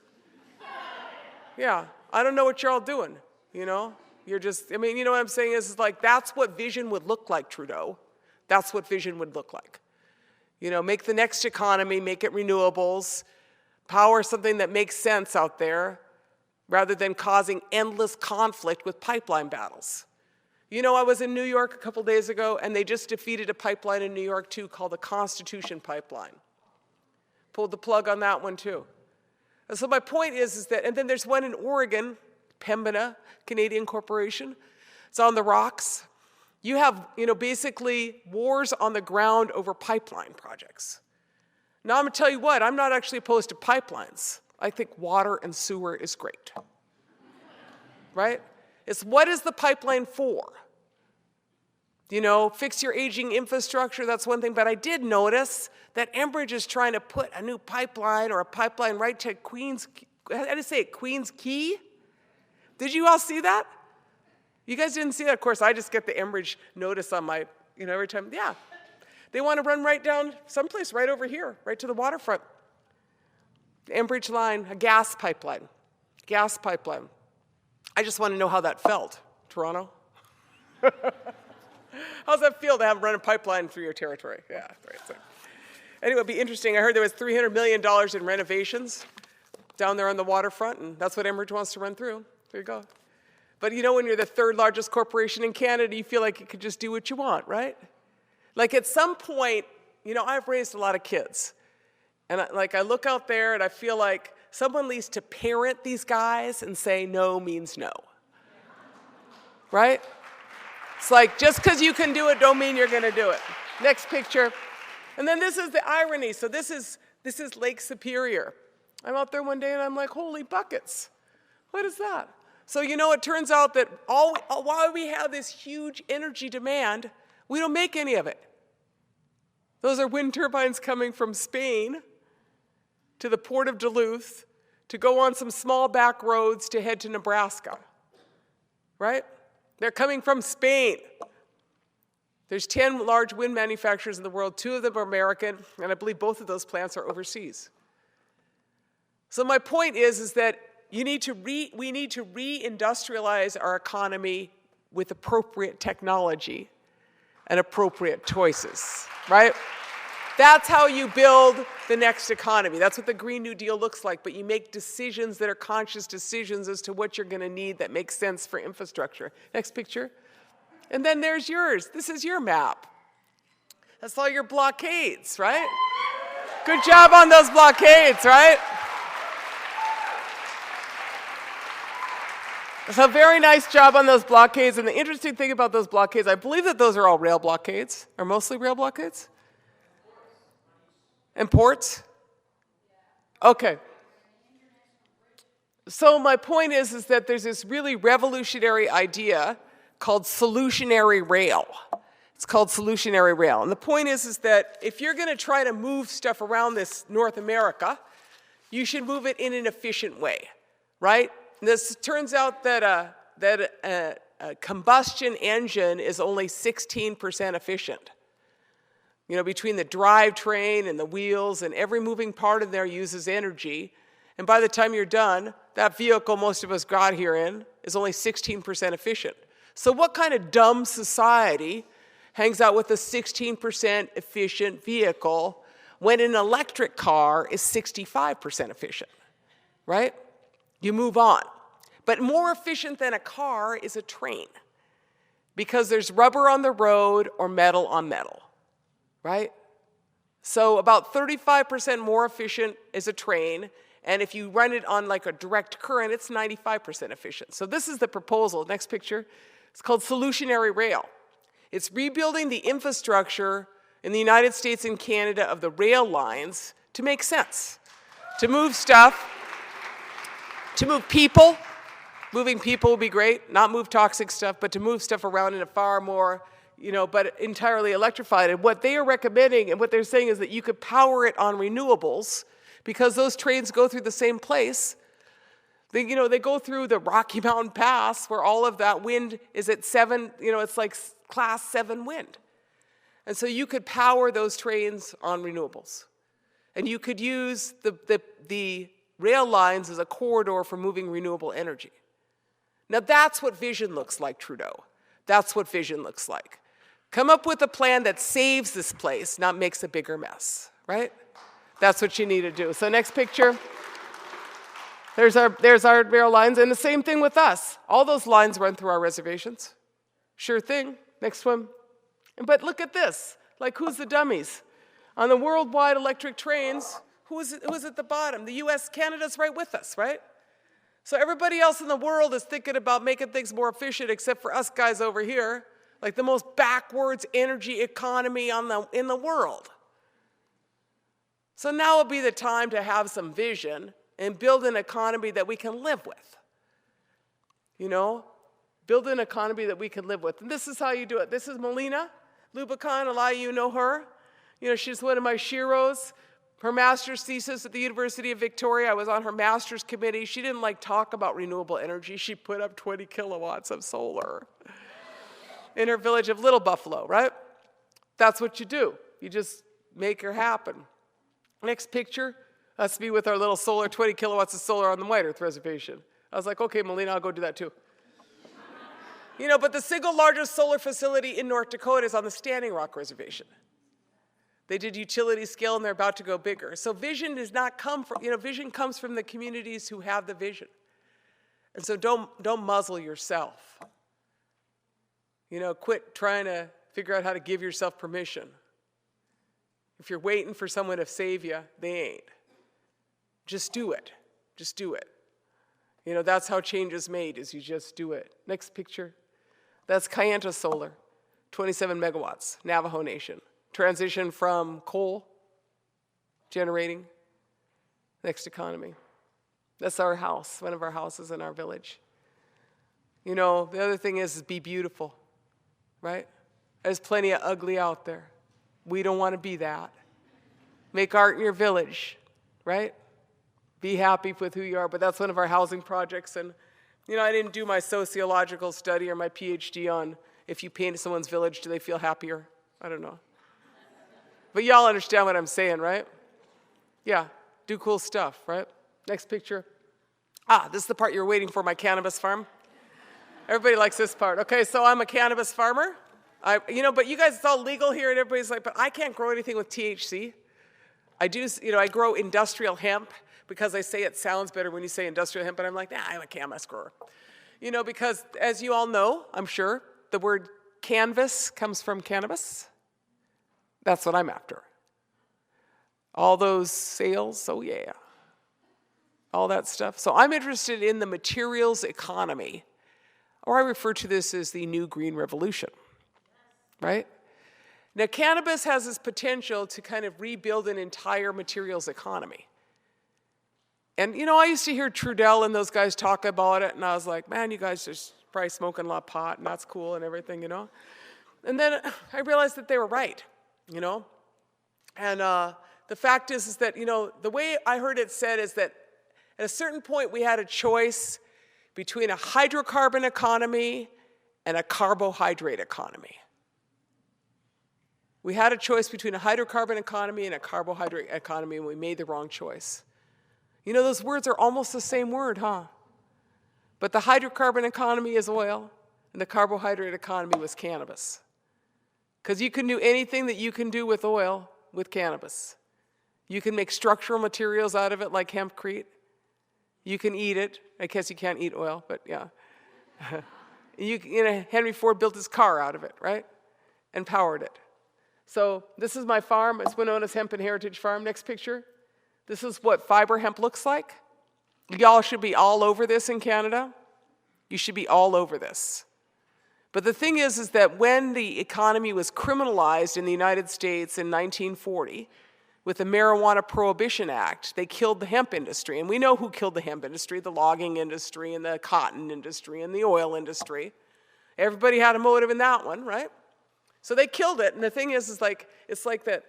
Yeah, I don't know what you're all doing, You're just, you know what I'm saying is that's what vision would look like, Trudeau. That's what vision would look like. Make the next economy, make it renewables, power something that makes sense out there, rather than causing endless conflict with pipeline battles. I was in New York a couple days ago, and they just defeated a pipeline in New York, too, called the Constitution Pipeline. Pulled the plug on that one, too. And so my point is that, and then there's one in Oregon, Pembina, Canadian corporation. It's on the rocks. You have, basically wars on the ground over pipeline projects. Now I'm going to tell you what, I'm not actually opposed to pipelines. I think water and sewer is great. Right? It's what is the pipeline for? Fix your aging infrastructure, that's one thing. But I did notice that Enbridge is trying to put a new pipeline or a pipeline right to Queens, how do you say it, Queens Quay? Did you all see that? You guys didn't see that? Of course, I just get the Enbridge notice on my, every time. Yeah. They want to run right down someplace right over here, right to the waterfront. The Enbridge line, a gas pipeline. Gas pipeline. I just want to know how that felt, Toronto. How's that feel to have run a pipeline through your territory? Yeah, right. So. Anyway, it'd be interesting. I heard there was $300 million in renovations down there on the waterfront, and that's what Enbridge wants to run through. There you go. But when you're the third largest corporation in Canada, you feel like you could just do what you want, right? At some point, I've raised a lot of kids. And I look out there and I feel like someone needs to parent these guys and say no means no. Right? It's like, just because you can do it, don't mean you're going to do it. Next picture. And then this is the irony. So this is Lake Superior. I'm out there one day and I'm like, holy buckets. What is that? So, it turns out that while we have this huge energy demand, we don't make any of it. Those are wind turbines coming from Spain to the port of Duluth to go on some small back roads to head to Nebraska, right? They're coming from Spain. There's 10 large wind manufacturers in the world. 2 of them are American, and I believe both of those plants are overseas. So my point is that we need to reindustrialize our economy with appropriate technology and appropriate choices, right? That's how you build the next economy. That's what the Green New Deal looks like, but you make decisions that are conscious decisions as to what you're going to need that makes sense for infrastructure. Next picture. And then there's yours. This is your map. That's all your blockades, right? Good job on those blockades, right? So very nice job on those blockades. And the interesting thing about those blockades, I believe that those are all rail blockades, or mostly rail blockades. And ports? Okay. So my point is that there's this really revolutionary idea called solutionary rail. It's called solutionary rail. And the point is that if you're going to try to move stuff around this North America, you should move it in an efficient way, right? This turns out that a combustion engine is only 16% efficient. Between the drivetrain and the wheels and every moving part in there uses energy. And by the time you're done, that vehicle most of us got here in is only 16% efficient. So what kind of dumb society hangs out with a 16% efficient vehicle when an electric car is 65% efficient, right? You move on. But more efficient than a car is a train because there's rubber on the road or metal on metal, right? So about 35% more efficient is a train, and if you run it on like a direct current, it's 95% efficient. So this is the proposal. Next picture. It's called solutionary rail. It's rebuilding the infrastructure in the United States and Canada of the rail lines to make sense, to move stuff, to move people. Moving people would be great, not move toxic stuff, but to move stuff around in a far more, but entirely electrified. And what they are recommending and what they're saying is that you could power it on renewables because those trains go through the same place. They go through the Rocky Mountain Pass where all of that wind is at 7, it's like class 7 wind. And so you could power those trains on renewables. And you could use the rail lines as a corridor for moving renewable energy. Now that's what vision looks like, Trudeau. That's what vision looks like. Come up with a plan that saves this place, not makes a bigger mess, right? That's what you need to do. So next picture. There's our rail lines, and the same thing with us. All those lines run through our reservations. Sure thing. Next one. But look at this. Like, who's the dummies? On the worldwide electric trains, who's at the bottom? The US, Canada's right with us, right? So everybody else in the world is thinking about making things more efficient except for us guys over here, like the most backwards energy economy in the world. So now would be the time to have some vision and build an economy that we can live with. Build an economy that we can live with. And this is how you do it. This is Melina Lubacan. A lot of you know her. She's one of my sheroes. Her master's thesis at the University of Victoria, I was on her master's committee. She didn't talk about renewable energy. She put up 20 kilowatts of solar in her village of Little Buffalo, right? That's what you do. You just make her happen. Next picture, that's me with our little solar, 20 kilowatts of solar on the White Earth Reservation. I was like, okay, Melina, I'll go do that too. But the single largest solar facility in North Dakota is on the Standing Rock Reservation. They did utility scale, and they're about to go bigger. So vision does not come from, vision comes from the communities who have the vision. And so don't muzzle yourself. Quit trying to figure out how to give yourself permission. If you're waiting for someone to save you, they ain't. Just do it. Just do it. That's how change is made, is you just do it. Next picture. That's Kayenta Solar, 27 megawatts, Navajo Nation. Transition from coal generating, next economy. That's our house, one of our houses in our village. You know, the other thing is be beautiful, right? There's plenty of ugly out there. We don't want to be that. Make art in your village, right? Be happy with who you are, but that's one of our housing projects. And, you know, I didn't do my sociological study or my PhD on if you paint someone's village, do they feel happier? I don't know. But y'all understand what I'm saying, right? Yeah, do cool stuff, right? Next picture. This is the part you're waiting for, my cannabis farm. Everybody likes this part. Okay, so I'm a cannabis farmer. But you guys, it's all legal here, and everybody's like, but I can't grow anything with THC. I grow industrial hemp because I say it sounds better when you say industrial hemp, but I'm like, I'm a cannabis grower. You know, because as you all know, I'm sure, the word canvas comes from cannabis. That's what I'm after. All those sales, oh yeah. All that stuff. So I'm interested in the materials economy, or I refer to this as the new green revolution, right? Now, cannabis has this potential to kind of rebuild an entire materials economy. And, you know, I used to hear Trudell and those guys talk about it, and I was like, man, you guys are probably smoking a lot of pot, and that's cool and everything, you know? And then I realized that they were right, you know? And the fact is that, you know, the way I heard it said is that at a certain point we had a choice between a hydrocarbon economy and a carbohydrate economy. We had a choice between a hydrocarbon economy and a carbohydrate economy, and we made the wrong choice. You know, those words are almost the same word, huh? But the hydrocarbon economy is oil, and the carbohydrate economy was cannabis. Because you can do anything that you can do with oil with cannabis. You can make structural materials out of it like hempcrete. You can eat it. I guess you can't eat oil, but yeah. Henry Ford built his car out of it, right? And powered it. So this is my farm. It's Winona's Hemp and Heritage Farm. Next picture. This is what fiber hemp looks like. Y'all should be all over this in Canada. You should be all over this. But the thing is that when the economy was criminalized in the United States in 1940, with the Marijuana Prohibition Act, they killed the hemp industry. And we know who killed the hemp industry, the logging industry and the cotton industry and the oil industry. Everybody had a motive in that one, right? So they killed it. And the thing is it's like that,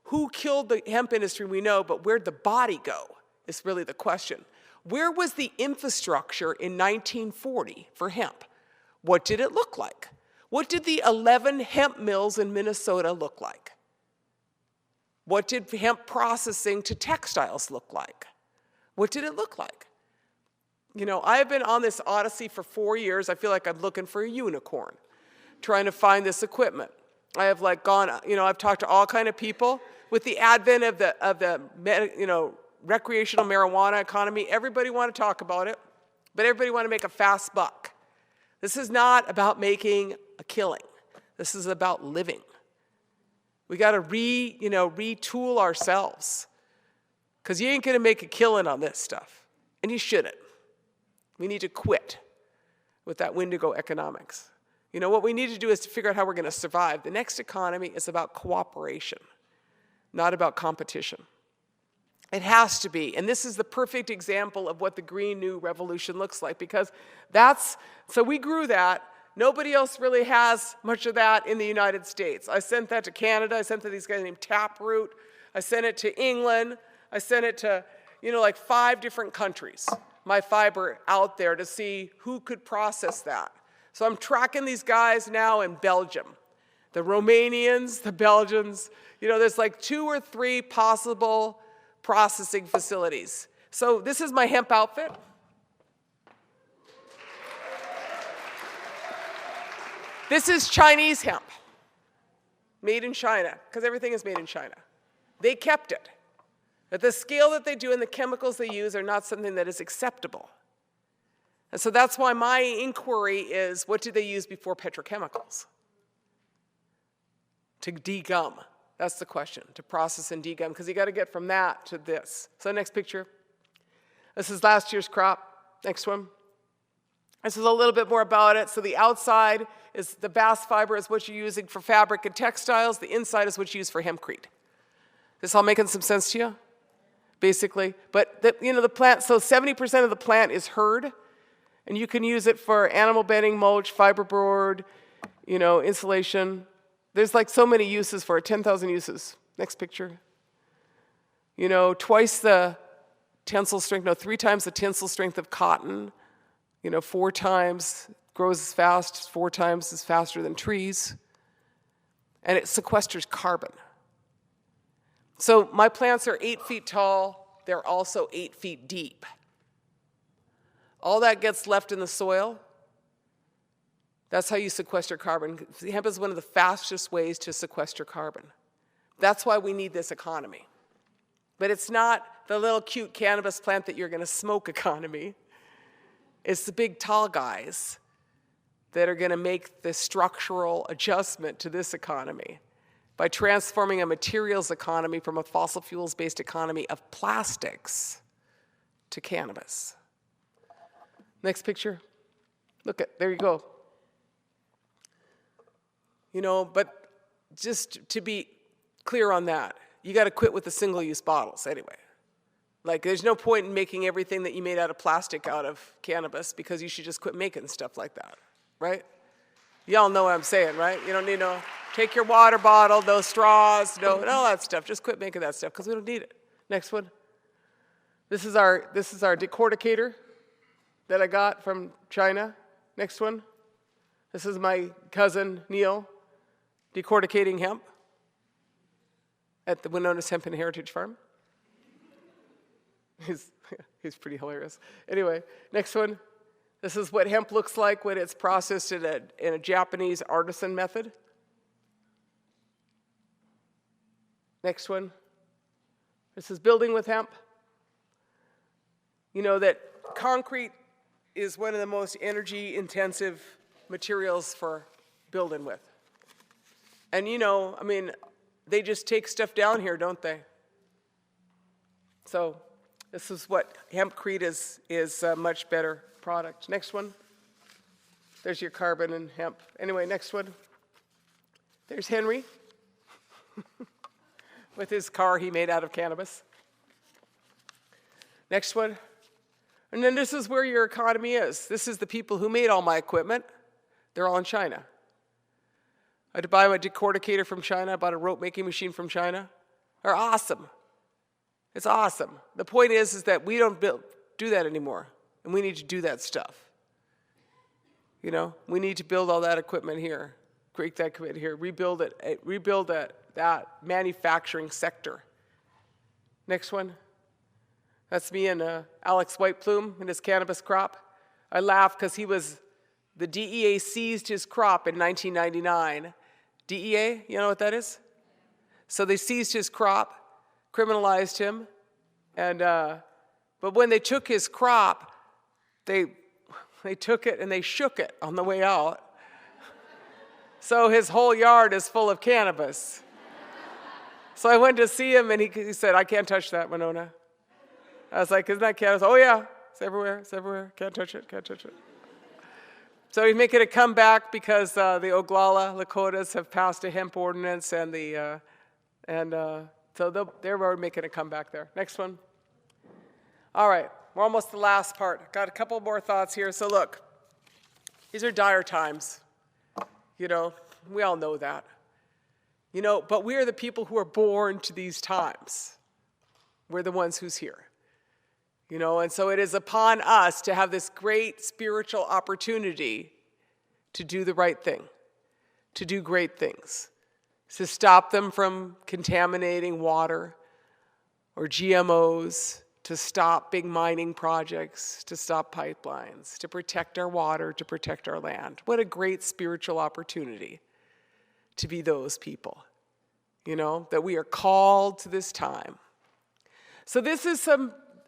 who killed the hemp industry we know, but where'd the body go is really the question. Where was the infrastructure in 1940 for hemp? What did it look like? What did the 11 hemp mills in Minnesota look like? What did hemp processing to textiles look like? What did it look like? You know, I have been on this odyssey for 4 years. I feel like I'm looking for a unicorn, trying to find this equipment. I have I've talked to all kind of people. With the advent of the recreational marijuana economy, everybody want to talk about it, but everybody want to make a fast buck. This is not about making a killing. This is about living. We got to retool ourselves, because you ain't going to make a killing on this stuff, and you shouldn't. We need to quit with that Wendigo economics. You know, what we need to do is to figure out how we're going to survive. The next economy is about cooperation, not about competition. It has to be. And this is the perfect example of what the Green New Revolution looks like, because so we grew that. Nobody else really has much of that in the United States. I sent that to Canada. I sent it to these guys named Taproot. I sent it to England. I sent it to, 5 different countries, my fiber out there, to see who could process that. So I'm tracking these guys now in Belgium. The Romanians, the Belgians, there's like 2 or 3 possible processing facilities. So this is my hemp outfit. This is Chinese hemp, made in China, because everything is made in China. They kept it. At the scale that they do and the chemicals they use are not something that is acceptable. And so that's why my inquiry is, what did they use before petrochemicals? To degum. That's the question, to process and degum, because you got to get from that to this. So next picture. This is last year's crop. Next one. This is a little bit more about it. So the outside is the bast fiber is what you're using for fabric and textiles. The inside is what you use for hempcrete. This all making some sense to you? Basically. But the plant, so 70% of the plant is hurd. And you can use it for animal bedding, mulch, fiberboard, insulation. There's like so many uses for it, 10,000 uses. Next picture. Twice the tensile strength, no, 3 times the tensile strength of cotton. 4 times, grows as fast, 4 times as faster than trees. And it sequesters carbon. So my plants are 8 feet tall. They're also 8 feet deep. All that gets left in the soil. That's how you sequester carbon. Hemp is one of the fastest ways to sequester carbon. That's why we need this economy. But it's not the little cute cannabis plant that you're going to smoke economy. It's the big tall guys that are going to make the structural adjustment to this economy by transforming a materials economy from a fossil fuels-based economy of plastics to cannabis. Next picture. Look at, there you go. But just to be clear on that, you got to quit with the single-use bottles anyway. Like, there's no point in making everything that you made out of plastic out of cannabis, because you should just quit making stuff like that, right? Y'all know what I'm saying, right? You don't need take your water bottle, no straws, no all that stuff. Just quit making that stuff, because we don't need it. Next one. This is our decorticator that I got from China. Next one. This is my cousin Neil decorticating hemp at the Winona's Hemp and Heritage Farm. He's pretty hilarious. Anyway, next one. This is what hemp looks like when it's processed in a Japanese artisan method. Next one. This is building with hemp. That concrete is one of the most energy-intensive materials for building with. And they just take stuff down here, don't they? So this is what hempcrete is a much better product. Next one. There's your carbon and hemp. Anyway, next one. There's Henry with his car he made out of cannabis. Next one. And then this is where your economy is. This is the people who made all my equipment. They're all in China. I had to buy my decorticator from China. I bought a rope making machine from China. They're awesome. It's awesome. The point is that we don't do that anymore, and we need to do that stuff. We need to build all that equipment here, create that equipment here, rebuild that manufacturing sector. Next one. That's me and Alex Whiteplume and his cannabis crop. I laugh because the DEA seized his crop in 1999. DEA, you know what that is? So they seized his crop, criminalized him, and but when they took his crop, they took it and they shook it on the way out. So his whole yard is full of cannabis. So I went to see him, and he said, "I can't touch that, Winona." I was like, "Isn't that cannabis?" "Oh yeah, it's everywhere, can't touch it. So he's making a comeback because the Oglala Lakotas have passed a hemp ordinance, so they're making a comeback there. Next one. All right, we're almost the last part. Got a couple more thoughts here. So look, these are dire times. We all know that. But we are the people who are born to these times. We're the ones who's here. And so it is upon us to have this great spiritual opportunity to do the right thing, to do great things, to stop them from contaminating water or GMOs, to stop big mining projects, to stop pipelines, to protect our water, to protect our land. What a great spiritual opportunity to be those people, that we are called to this time. So this is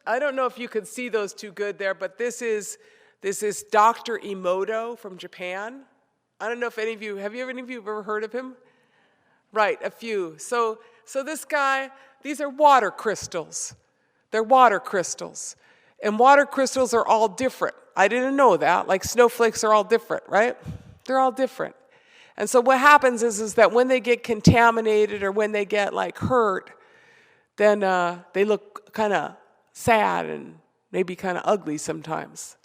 I don't know if you could see those two good there, but this is Dr. Emoto from Japan. I don't know if any of you ever heard of him? Right, a few. So this guy, these are water crystals. They're water crystals. And water crystals are all different. I didn't know that. Like snowflakes are all different, right? They're all different. And so what happens is that when they get contaminated or when they get hurt, then they look kind of sad and maybe kind of ugly sometimes.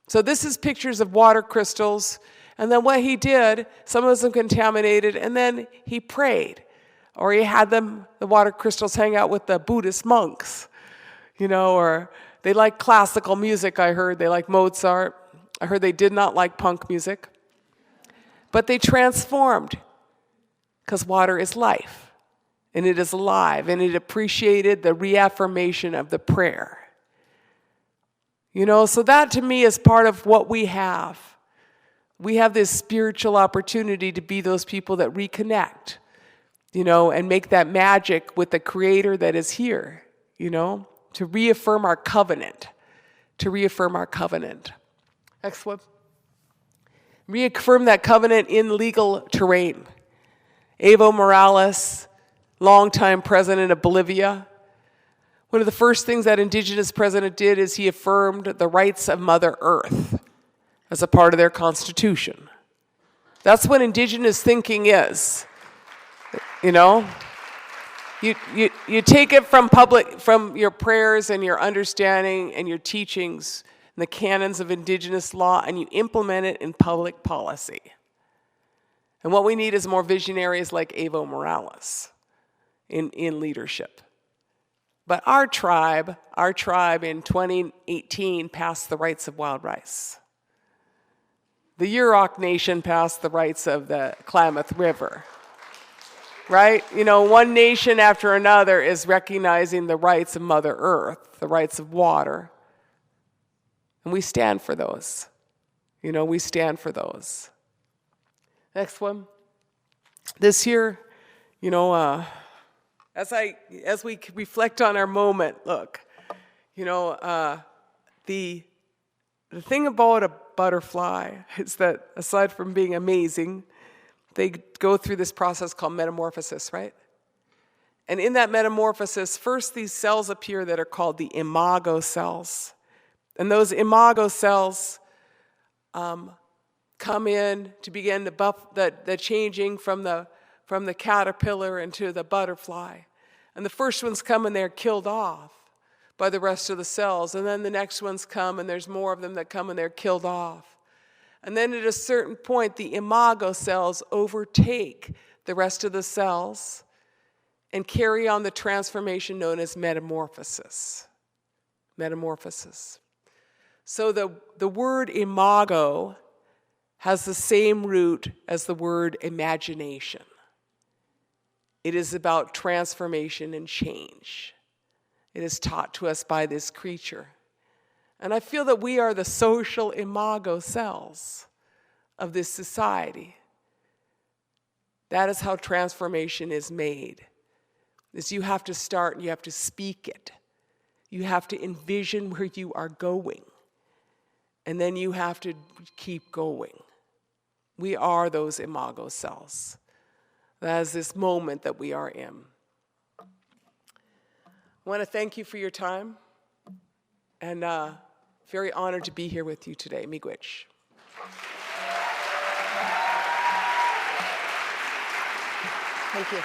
So this is pictures of water crystals. And then what he did, some of them contaminated, and then he prayed. Or he had the water crystals, hang out with the Buddhist monks, or they like classical music, I heard. They like Mozart. I heard they did not like punk music. But they transformed, because water is life, and it is alive, and it appreciated the reaffirmation of the prayer. So that to me is part of what we have. We have this spiritual opportunity to be those people that reconnect, and make that magic with the Creator that is here, to reaffirm our covenant. Next one. Reaffirm that covenant in legal terrain. Evo Morales, longtime president of Bolivia. One of the first things that Indigenous president did is he affirmed the rights of Mother Earth as a part of their constitution. That's what Indigenous thinking is. You take it from your prayers and your understanding and your teachings and the canons of Indigenous law, and you implement it in public policy. And what we need is more visionaries like Evo Morales in leadership. But our tribe in 2018 passed the rights of wild rice. The Yurok Nation passed the rights of the Klamath River. Right? One nation after another is recognizing the rights of Mother Earth, the rights of water. And we stand for those. We stand for those. Next one. This here, as we reflect on our moment, look, the thing about a butterfly is that aside from being amazing, they go through this process called metamorphosis, right? And in that metamorphosis, first these cells appear that are called the imago cells. And those imago cells come in to begin the changing from the caterpillar into the butterfly. And the first ones come and they're killed off by the rest of the cells. And then the next ones come and there's more of them that come and they're killed off. And then at a certain point, the imago cells overtake the rest of the cells and carry on the transformation known as metamorphosis. Metamorphosis. So the word imago has the same root as the word imagination. It is about transformation and change. It is taught to us by this creature. And I feel that we are the social imago cells of this society. That is how transformation is made. Is you have to start and you have to speak it. You have to envision where you are going. And then you have to keep going. We are those imago cells. That is this moment that we are in. I want to thank you for your time. And very honored to be here with you today. Miigwech. Thank you.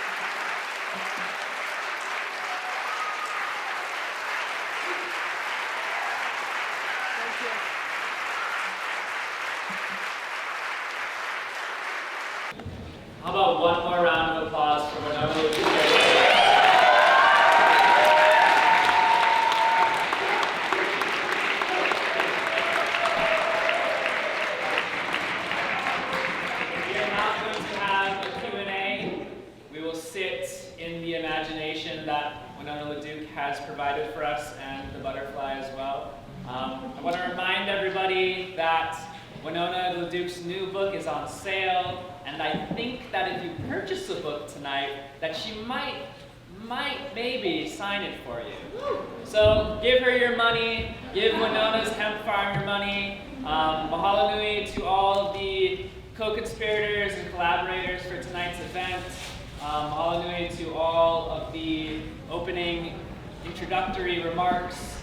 How about one more round of applause for Winona LaDuke? We are now going to have a Q&A. We will sit in the imagination that Winona LaDuke has provided for us, and the butterfly as well. I want to remind everybody that Winona LaDuke's new book is on sale. And I think that if you purchase a book tonight, that she might maybe sign it for you. So give her your money, give Winona's Hemp Farm your money. Mahalo nui to all of the co-conspirators and collaborators for tonight's event. Mahalo nui to all of the opening introductory remarks.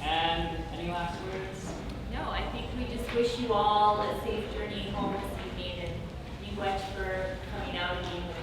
And any last words? No, I think we just wish you all a safe journey home this evening, and thank you much for coming out and being with us.